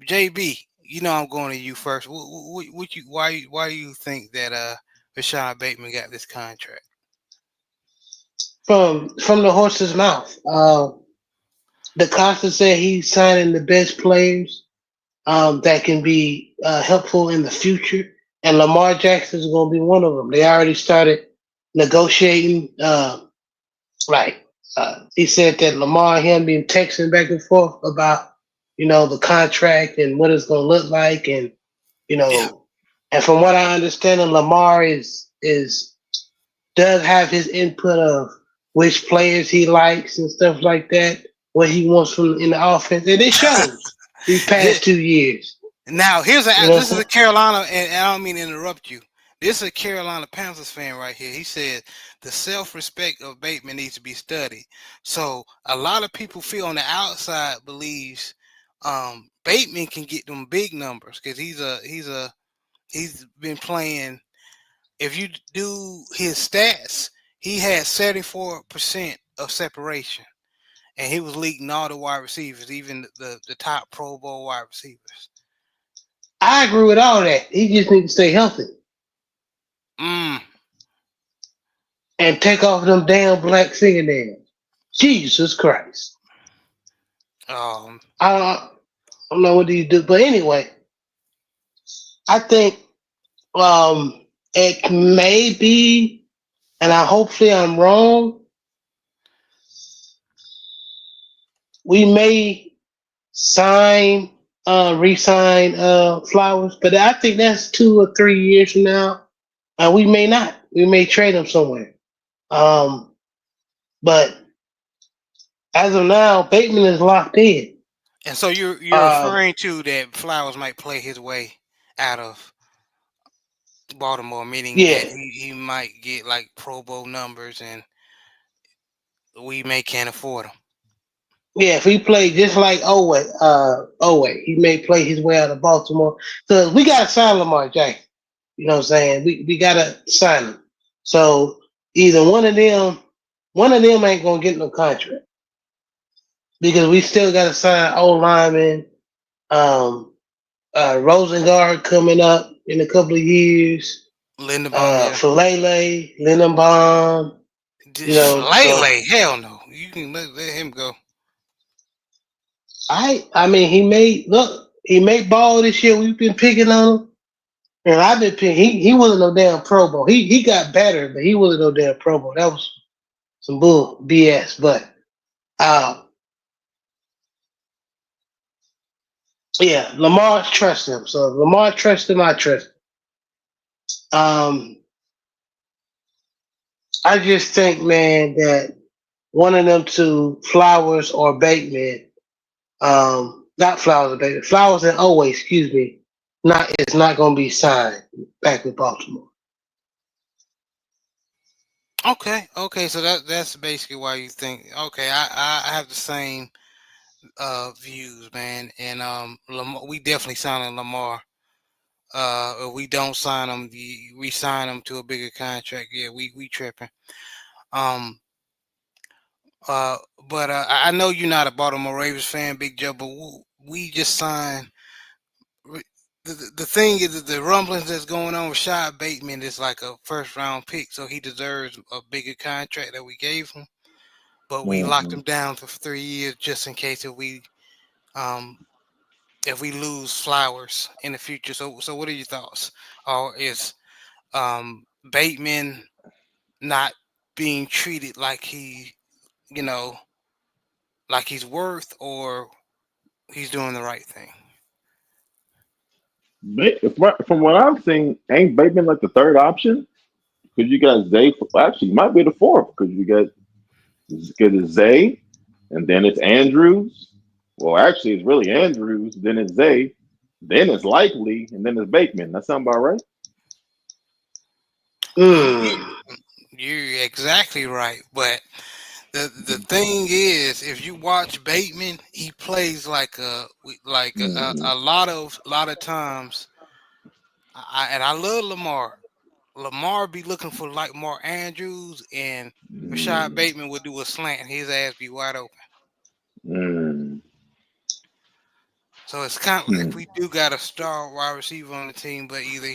JB, I'm going to you first. What you why do you think that Rashad Bateman got this contract? From the horse's mouth. The Costa said he's signing the best players that can be helpful in the future, and Lamar Jackson is going to be one of them. They already started negotiating. Right. He said that Lamar and him been texting back and forth about the contract and what it's going to look like, and you Yeah, know, and from what I understand, Lamar is does have his input of which players he likes and stuff like that, what he wants from in the offense, and it shows these yeah. past 2 years. Now You know what this I'm is a saying? Carolina, and I don't mean to interrupt you. This is a Carolina Panthers fan right here. He said the self-respect of Bateman needs to be studied. So a lot of people feel on the outside believes Bateman can get them big numbers because he's been playing. If you do his stats, he had 74% of separation, and he was leading all the wide receivers, even the top Pro Bowl wide receivers. I agree with all that. He just needs to stay healthy Mm. and take off them damn black fingernails. Jesus Christ. Um. I don't know what do you do, but anyway, I think it may be, and I hopefully I'm wrong. We may sign, re-sign Flowers, but I think that's 2 or 3 years from now. We may not. We may trade him somewhere. Um, but as of now, Bateman is locked in. And so you're Uh, referring to that Flowers might play his way out of Baltimore, meaning yeah, that he might get like Pro Bowl numbers, and we may can't afford him. yeah. If he played just like Owe, he may play his way out of Baltimore. Because we got to sign Lamar Jackson. You know what I'm saying? We got to sign him. So either one of them ain't gonna get no contract because we still got to sign old lineman. Um, Rosengard coming up in a couple of years. Lindenbaum, yeah. Falele, Lindenbaum. So Lele, hell no. You can let him go. I mean, he made ball this year. We've been picking on him, and I've been picking. He wasn't no damn Pro Bowl. He got better, but he wasn't no damn Pro Bowl. That was some bull BS. But uh, yeah, Lamar trusts him. So if Lamar trusts him, I trust him. I just think, man, that one of them two, Flowers or Bateman, not Flowers or Bateman, Flowers and Oway, excuse me, not it's not going to be signed back with Baltimore. Okay. So that's basically why you think. Okay, I have the same views, man. And Lamar, we definitely signing Lamar. If we don't sign him, we sign him to a bigger contract. Yeah, we tripping. Um, uh, but I know you're not a Baltimore Ravens fan, Big Joe. But we just signed. The thing is that the rumblings that's going on with Shad Bateman is like a first round pick, so he deserves a bigger contract that we gave him. But we locked Hmm. him down for 3 years just in case um if we lose Flowers in the future. So what are your thoughts? Or is Bateman not being treated like you know, like he's worth or he's doing the right thing. From what I'm seeing, ain't Bateman like the third option? Because you got Zay. Actually, it might be the fourth. Because you got because it's Zay, and then it's Andrews. Well, actually, it's really Andrews. Then it's Zay. Then it's Likely, and then it's Bateman. That sound about right? You you Mm. you're exactly right, but the thing is, if you watch Bateman, he plays like Mm-hmm. a lot of times. And I love Lamar. Lamar be looking for like more Andrews, and Rashad Bateman would do a slant, and his ass be wide open. Mm-hmm. So it's kind of like we do got a star wide receiver on the team, but either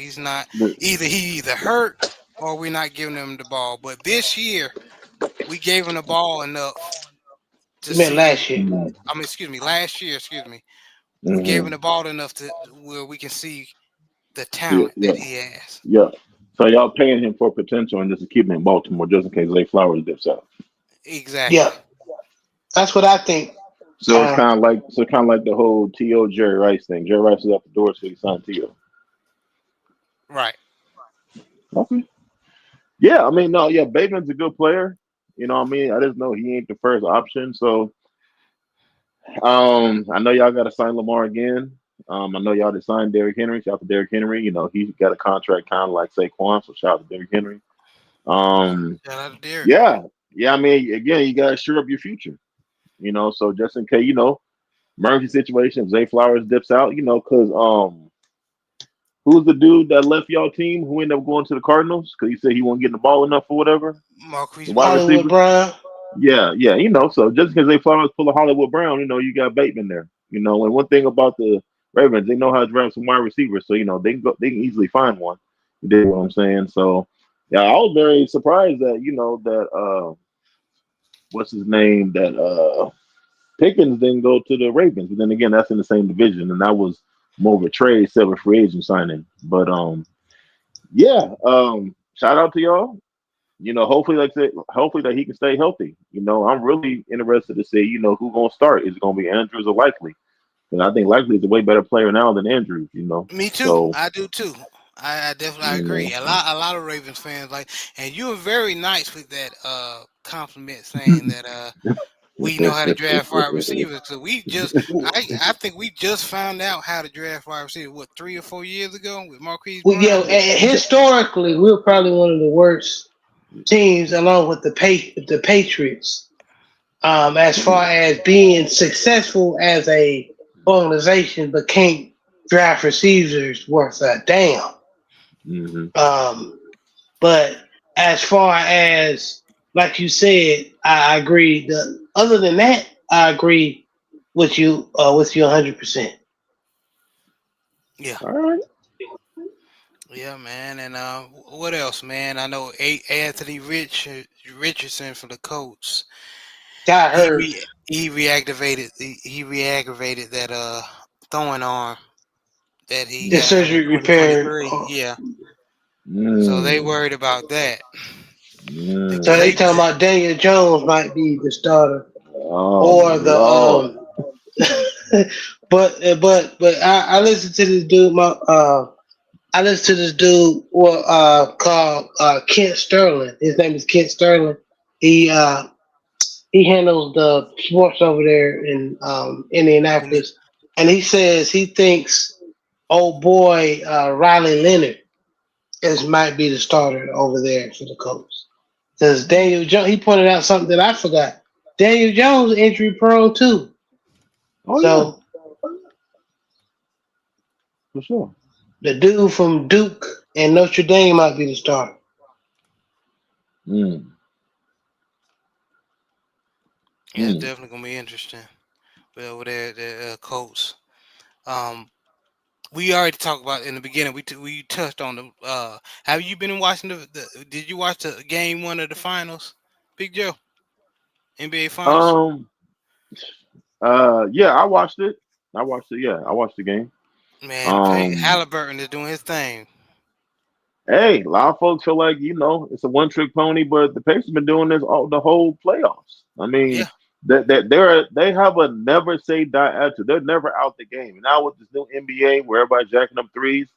he either hurt or we're not giving him the ball. But this year we gave him the ball enough to You meant see. last year. I mean, excuse me, last year, excuse me, we gave him Mm-hmm. the ball enough to where we can see the Yeah, talent yeah, that he has. yeah. So y'all paying him for potential and just to keep him in Baltimore just in case Zay Flowers dips out. Exactly. Yeah, that's what I think. So it's Um, kind of like the whole T.O. Jerry Rice thing. Jerry Rice is out the door, so he signed T.O. Right. Okay. Yeah, I mean, no, yeah, Bateman's a good player. You know what I mean? I just know he ain't the first option. So I know y'all got to sign Lamar again. I know y'all to sign Derrick Henry. Shout out to Derrick Henry. You know, he's got a contract kind of like Saquon, so shout out to Derrick Henry. Um, Shout out to Derek. yeah, yeah. I mean, again, you got to sure up your future. You know, so just in case, emergency situation, if Zay Flowers dips out, because who's the dude that left y'all team who ended up going to the Cardinals because he said he wasn't getting the ball enough or whatever? Marquise The wide Brown. Hollywood receiver. Brown. Yeah, yeah, so just because they Flowers pull a Hollywood Brown, you got Bateman there. And one thing about the Ravens, they know how to draft some wide receivers, so they can easily find one. You dig what I'm saying? So yeah, I was very surprised that what's his name that Pickens didn't go to the Ravens, but then again, that's in the same division, and that was more of a trade, instead of a free agent signing. But yeah, shout out to y'all. Hopefully, like I said, hopefully that he can stay healthy. I'm really interested to see, who's gonna start. Is it gonna be Andrews or Likely? And I think Likely is a way better player now than Andrews. Me too. So I do too. I definitely you agree. know, A lot of Ravens fans like, and you were very nice with that compliment saying that we know how to draft wide receivers. So I think we just found out how to draft wide receivers. What, 3 or 4 years ago with Marquise Brown? Historically, we're probably one of the worst teams, along with the Patriots, as far as being successful as a organization, but can't draft receivers worth a damn. hmm Um, but as far as like you said, I agree. Other than that, I agree with you 100%. Yeah, all right. yeah, man. And what else, man? I know Anthony Richardson for the Colts. Got He hurt. re he reaggravated that throwing arm that he The got from surgery repaired. 2023. Yeah. So they Mm, worried about that. The So they mm. talking the, about Daniel Jones might be the starter Oh or the Lord. but I listened to this dude. I listened to this dude called Kent Sterling. His name is Kent Sterling. He uh, he handles the sports over there in when it, Indianapolis, and he says he thinks old boy Riley Leonard is might be the starter over there for the Colts. Because Daniel Jones, he pointed out something that I forgot. Daniel Jones injury prone too. Oh yeah, So for sure. the dude from Duke and Notre Dame might be the starter. Mm, yeah, it's mm. definitely gonna be interesting. But over there, the Colts. Um, we already talked about in the beginning. We touched on the. Have you been watching the? Did you watch the game one of the finals? Big Joe, NBA Finals. Um. Yeah, I watched it. Yeah, I watched the game. Man, Um. Halliburton is doing his thing. Hey, a lot of folks feel like it's a one trick pony, but the Pacers been doing this all the whole playoffs. I Yeah, mean, they have a never say die attitude. They're never out the game. And now with this new NBA where everybody's jacking up threes,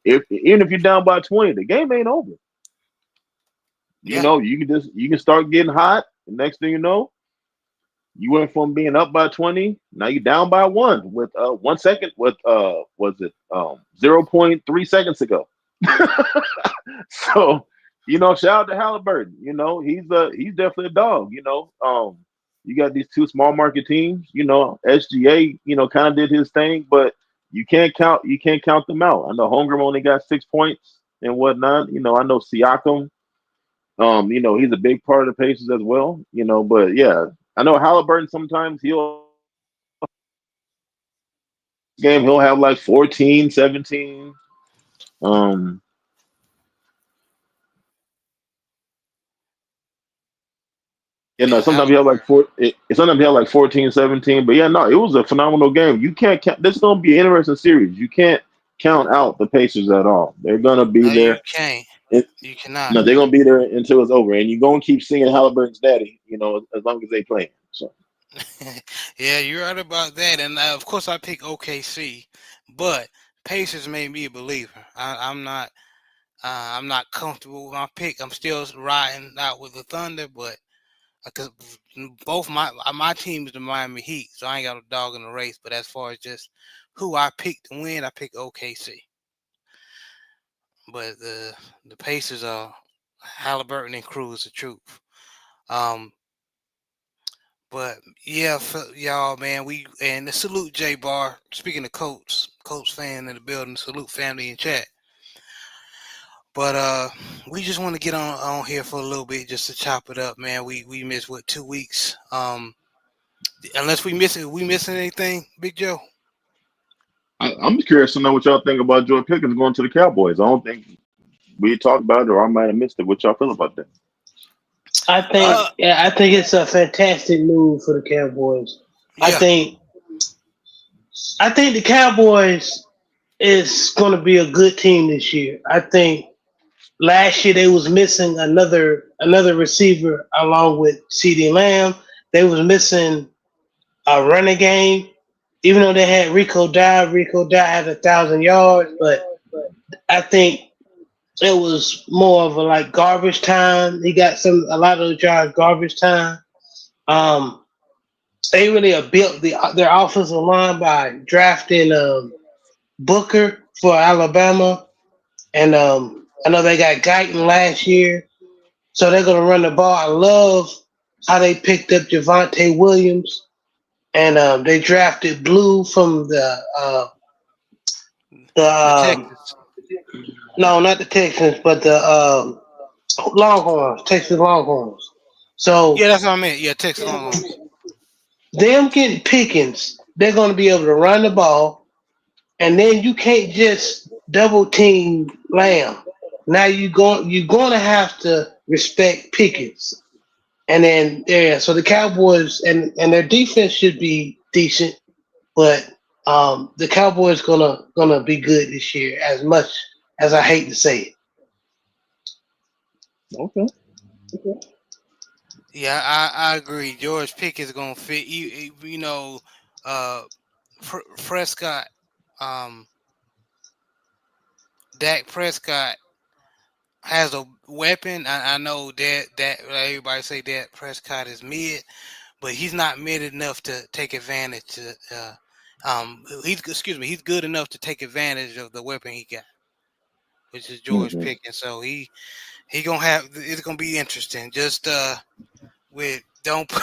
if even if you're down by 20, the game ain't over. yeah. You can start getting hot. The next thing you know, you went from being up by 20, now you're down by one with 1 second with was it 0.3 seconds ago. So, shout out to Halliburton. He's definitely a dog. You got these two small market teams. SGA, kind of did his thing, but you can't count them out. I know Holmgren only got 6 points and whatnot. I know Siakam. He's a big part of the Pacers as well. But yeah, I know Halliburton. Sometimes he'll have like 14, 17. Um, Yeah, sometimes you have like Halliburton. sometimes you have like 14, 17. But yeah, no, it was a phenomenal game. You can't count. This is gonna be an interesting series. You can't count out the Pacers at all. They're gonna be No, you there. can't. It, You cannot. no, they're gonna be there until it's over, and you're gonna keep singing Halliburton's daddy. As long as they play. So Yeah, you're right about that. And of course, I pick OKC, but Pacers made me a believer. I'm not. I'm not comfortable with my pick. I'm still riding out with the Thunder, but because both my team is the Miami Heat, so I ain't got a dog in the race. But as far as just who I picked to win, I picked OKC. But the Pacers are Halliburton and Crew is the truth. Um, but yeah, for y'all, man, we and the salute J Bar. Speaking of Colts fan in the building, salute family in chat. But we just want to get on here for a little bit just to chop it up, man. We missed what 2 weeks. Unless we missing anything, Big Joe. I'm just curious to know what y'all think about Joy Pickens going to the Cowboys. I don't think we talked about it, or I might have missed it. What y'all feel about that? Uh, I think it's a fantastic move for the Cowboys. I yeah, think I think the Cowboys is going to be a good team this year. I think last year they was missing another receiver along with CD Lamb. They was missing a running game. Even though they had Rico Dye had 1,000 yards, but I think it was more of a like garbage time. He got a lot of those yards garbage time. Um, they really have built their offensive line by drafting Booker for Alabama, and I know they got Guyton last year, so they're gonna run the ball. I love how they picked up Javante Williams, and they drafted Blue from the the Texans. no, not the Texans, but the Longhorns, Texas Longhorns. Yeah, So that's what I meant. Yeah, Texas Longhorns. them getting Pickens, they're gonna be able to run the ball, and then you can't just double team Lamb. Now you're gonna have to respect Pickens. And then yeah, so the Cowboys and their defense should be decent, but the Cowboys gonna be good this year. As much as I hate to say it, Okay. Yeah, I agree. George Pickens gonna fit. Uh, Prescott, um, Dak Prescott has a weapon. I know that everybody say that Prescott is mid, but he's not mid enough to take advantage. He's good enough to take advantage of the weapon he got, which is George Hmm. Pickens. So he gonna have. It's gonna be interesting. Just with don't put.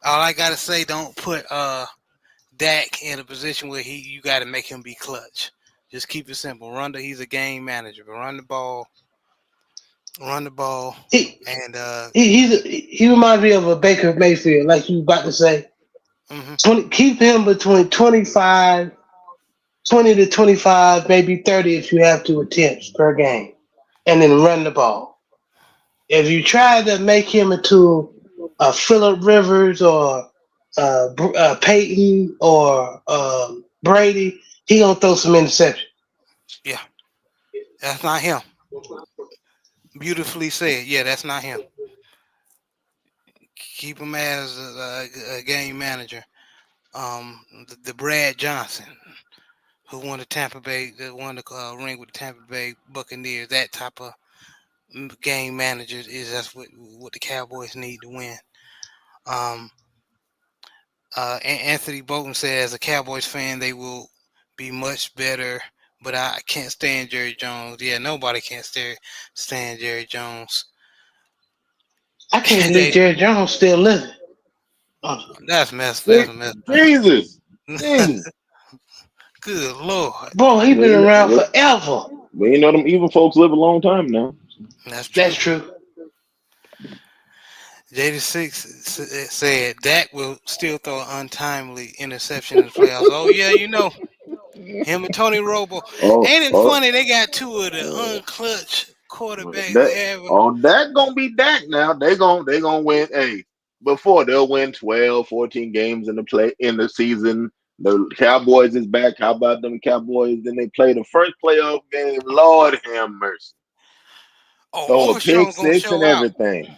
All I gotta say, don't put Dak in a position where you got to make him be clutch. Just keep it simple. He's a game manager, but run the ball, he and he reminds me of a Baker Mayfield, like you about to say. mhm. 20, keep him between 20 to 25, maybe 30 if you have to attempts per game, and then run the ball. If you try to make him into a Phillip Rivers or Peyton or Brady, he gonna throw some interceptions. Yeah, that's not him. Beautifully said. Yeah, that's not him. Keep him as a game manager. The Brad Johnson, who won the Tampa Bay, that won the ring with the Tampa Bay Buccaneers. That type of game manager is that's what the Cowboys need to win. Um, Anthony Bolton said, as a Cowboys fan, they will be much better. But I can't stand Jerry Jones. Yeah, nobody can't stand Jerry Jones. I can't believe Jerry Jones still living. Oh, That's messed. That's Je- messed Jesus, up. Jesus. Good lord, bro, he We been ain't, around we, forever. we ain't know them evil folks live a long time now. that's true. That's true. JD6 said Dak will still throw an untimely interception in the playoffs. Oh yeah, you know him and Tony Romo. Oh, Ain't it oh, funny? They got two of the uh, unclutch quarterbacks that ever. that gonna be Dak now. They gonna win. Hey, before they'll win 12, 14 games in the season. The Cowboys is back. How about them Cowboys? Then they play the first playoff game. Lord have mercy. Oh, Throw a pick Overshawn gonna six and show out. everything.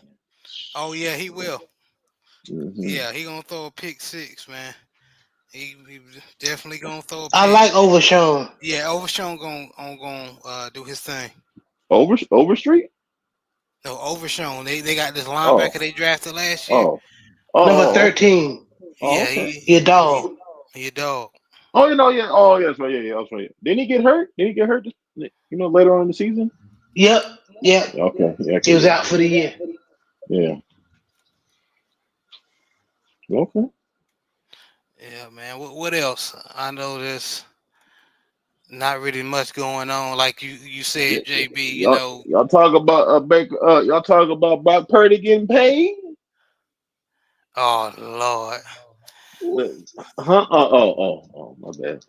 Oh yeah, he will. Hmm. Yeah, he gonna throw a pick six, man. He definitely gonna throw a I pick. like Overshawn. Yeah, Overshawn gonna do his thing. Overstreet. No, Overshawn. They got this Oh, linebacker they drafted last year. oh, Number okay. 13. Oh, Yeah, okay. He a he, dog. he a dog. Oh, yeah. Oh, yes, right. Yeah, that's right. Didn't he get hurt? Did he get hurt? Later on in the season. Yep. Yep. Okay, yeah, He okay, was yeah, out for the year. yeah. Okay. Yeah, man. What else? I know there's not really much going on. Like you Yeah, said, JB. You y'all, know. y'all talk about Baker. Y'all talk about Brock Purdy getting paid. Oh Lord. Huh? My bad.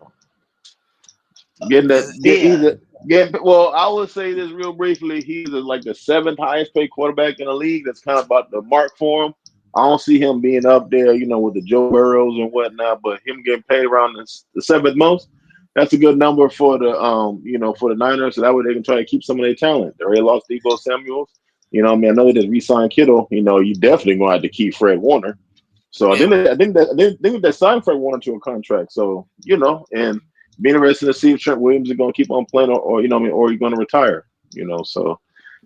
Getting Is- that get Yeah. either get well, I would say this real briefly. He's like the seventh highest paid quarterback in the league. That's kind of about the mark for him. I don't see him being up there, with the Joe Burrows and whatnot, but him getting paid around the seventh most, that's a good number for for the Niners. So that way they can try to keep some of their talent. They already lost Debo Samuels. I know they just re-signed Kittle. You definitely gonna have to keep Fred Warner. So yeah. I think they signed Fred Warner to a contract. So and be interested to see if Trent Williams is going to keep on playing, or he's going to retire.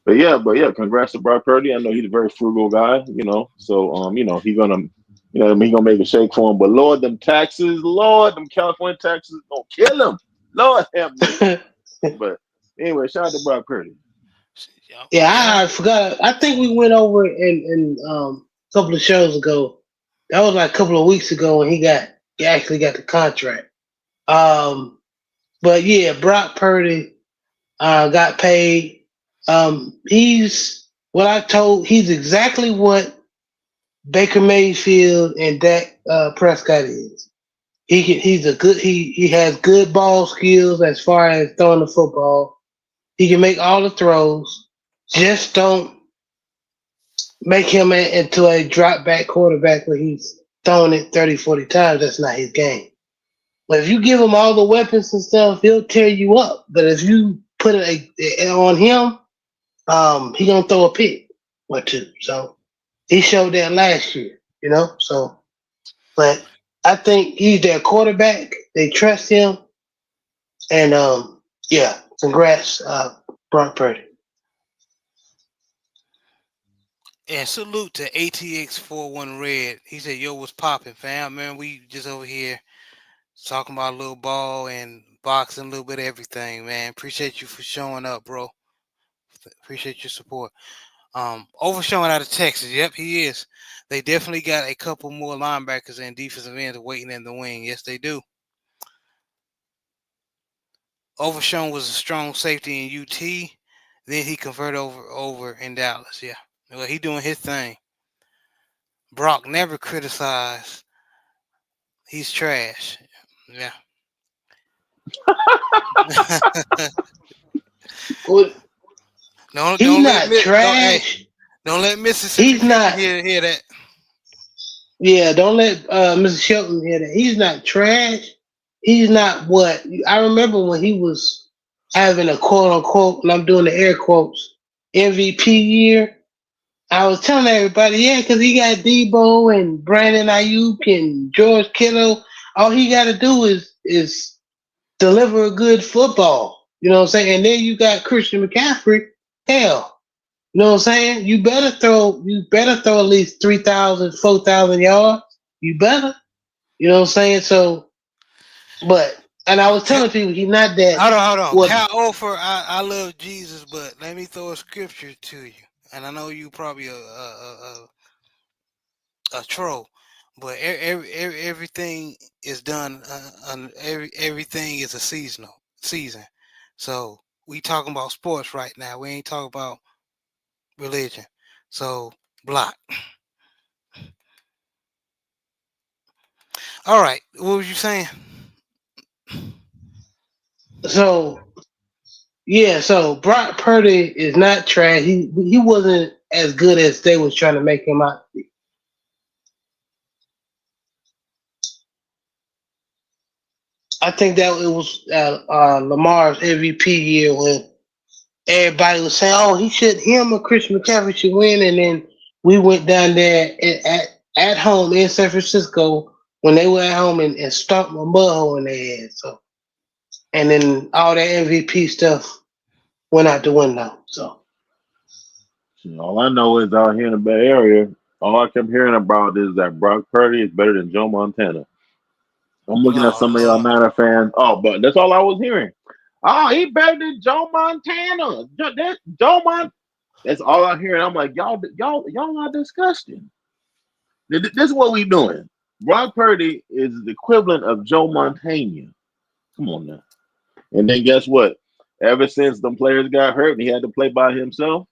But yeah, congrats to Brock Purdy. I know he's a very frugal guy. So he gonna make a shake for him. But Lord, them taxes, Lord, them California taxes gonna kill him. Lord have mercy. But anyway, shout out to Brock Purdy. Yeah, Yeah. I forgot. I think we went over in a couple of shows ago. That was like a couple of weeks ago when he actually got the contract. Um, but yeah, Brock Purdy got paid. He's exactly what Baker Mayfield and Dak Prescott is. He has good ball skills as far as throwing the football. He can make all the throws. Just don't make him into a drop back quarterback where he's throwing it 30, 40 times. That's not his game. But if you give him all the weapons and stuff, he'll tear you up. But if you put on him, he gonna throw a pick or two. So he showed that last year. So, but I think he's their quarterback. They trust him, and yeah, congrats, Brock Purdy. And salute to ATX41 Red. He said, "Yo, what's popping, fam? Man, we just over here talking about a little ball and boxing, a little bit of everything, man. Appreciate you for showing up, bro. Appreciate your support." Overshowing out of Texas. Yep, he is. They definitely got a couple more linebackers and defensive ends waiting in the wing. Yes, they do. Overshown was a strong safety in UT. Then he converted over in Dallas. Yeah. Well, he doing his thing. Brock never criticized. He's trash. Yeah. Well, don't he's don't let not don't hey trash. don't let Mississippi He's people not. hear that. Yeah, don't let Mr. Shelton hear that. He's not trash. He's not what I remember when he was having a quote unquote, and I'm doing the air quotes, MVP year, I was telling everybody, yeah, because he got Debo and Brandon Ayuk and George Kittle. All he got to do is deliver a good football. You know what I'm saying? And then you got Christian McCaffrey. Hell, you know what I'm saying? You better throw at least 3,000, 4,000 yards. You better. You know what I'm saying? So, but and I was telling people he's not that. Hold on. What? Cal Ofer, I love Jesus, but let me throw a scripture to you. And I know you probably a troll, but everything is done. Everything is a season. So we talking about sports right now. We ain't talking about religion. So block. All right. What was you saying? So yeah. So Brock Purdy is not trash. He wasn't as good as they was trying to make him out. I think that it was Lamar's MVP year when everybody was saying, "Oh, him or Chris McCaffrey should win," and then we went down there at home in San Francisco when they were at home and stomped my mud hole in their head. So, and then all that MVP stuff went out the window. So, All I know is out here in the Bay Area, all I kept hearing about is that Brock Purdy is better than Joe Montana. I'm looking at Oh some of y'all Lord. Niner fans. Oh, but that's all I was hearing. Oh, he better than Joe Montana. Joe Montana. That's all I hear. And I'm like, y'all are disgusting. This is what we doing. Brock Purdy is the equivalent of Joe Montana. Come on now. And then guess what? Ever since them players got hurt and he had to play by himself,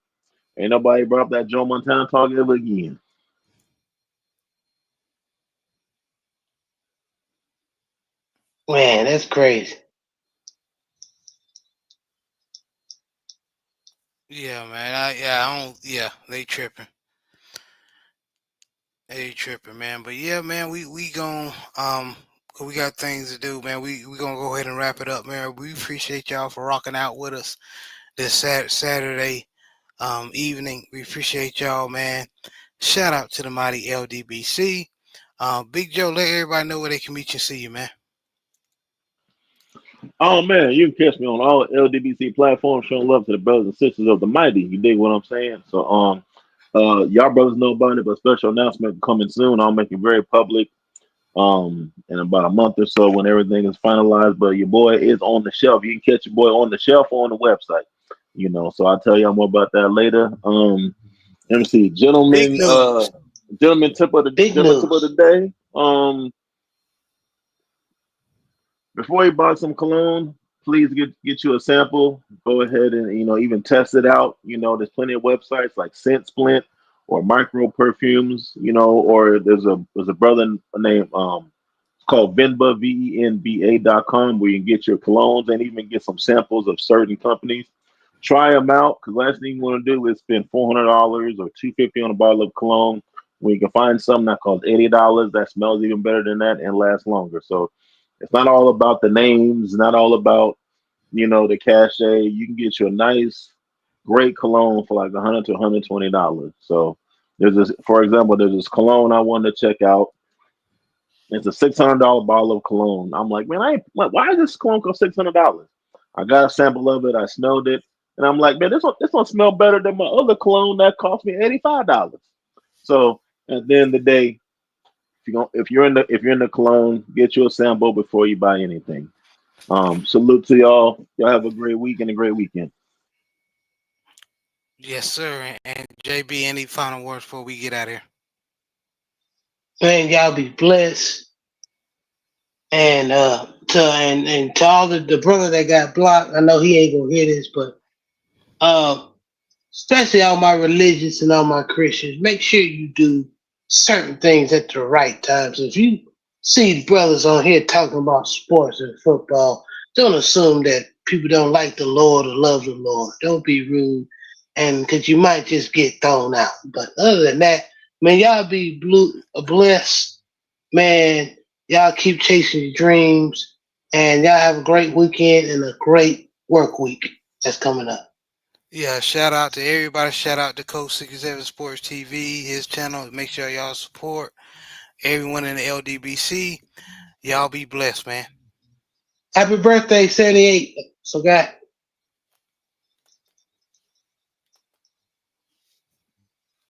ain't nobody brought up that Joe Montana talk ever again. man, that's crazy. Yeah, man. I don't. Yeah, they tripping. They tripping, man. But yeah, man. We gon' 'cause we got things to do, man. We gonna go ahead and wrap it up, man. We appreciate y'all for rocking out with us this Saturday evening. We appreciate y'all, man. Shout out to the mighty LDBC. Big Joe, let everybody know where they can meet you and see you, man. Oh man, you can catch me on all LDBC platforms showing love to the brothers and sisters of the mighty. You dig what I'm saying? So y'all brothers know about it, but special announcement coming soon. I'll make it very public in about a month or so when everything is finalized. But your boy is on the shelf. You can catch your boy on the shelf or on the website. So I'll tell y'all more about that later. Let me see, Big news. Big gentleman tip of the news. day. Before you buy some cologne, please get you a sample. Go ahead and even test it out. There's plenty of websites like Scent Splint or Micro Perfumes. Or there's a brother named it's called Venba VENBA.com where you can get your colognes and even get some samples of certain companies. Try them out because last thing you want to do is spend $400 or $250 on a bottle of cologne when you can find something that costs $80 that smells even better than that and lasts longer. So it's not all about the names, not all about the cachet. You can get you a nice, great cologne for like $100 to $120. So for example, there's this cologne I wanted to check out. It's a $600 bottle of cologne. I'm like, man, why is this cologne cost $600? I got a sample of it. I smelled it, and I'm like, man, this one smell better than my other cologne that cost me $85. So at the end of the day, if you're in the cologne, get you a sample before you buy anything. Salute to y'all. Y'all have a great week and a great weekend. Yes, sir. And JB, any final words before we get out of here? Man, y'all be blessed. And to all the brother that got blocked, I know he ain't gonna hear this, but um especially all my religious and all my Christians, make sure you do certain things at the right times. If you see brothers on here talking about sports and football, don't assume that people don't like the Lord or love the Lord. Don't be rude, and because you might just get thrown out. But other than that, man, y'all be blessed, man. Y'all keep chasing your dreams, and y'all have a great weekend and a great work week that's coming up. Yeah, shout out to everybody. Shout out to Coach 67 Sports TV, his channel. Make sure y'all support everyone in the LDBC. Y'all be blessed, man. Happy birthday, 78. So, God.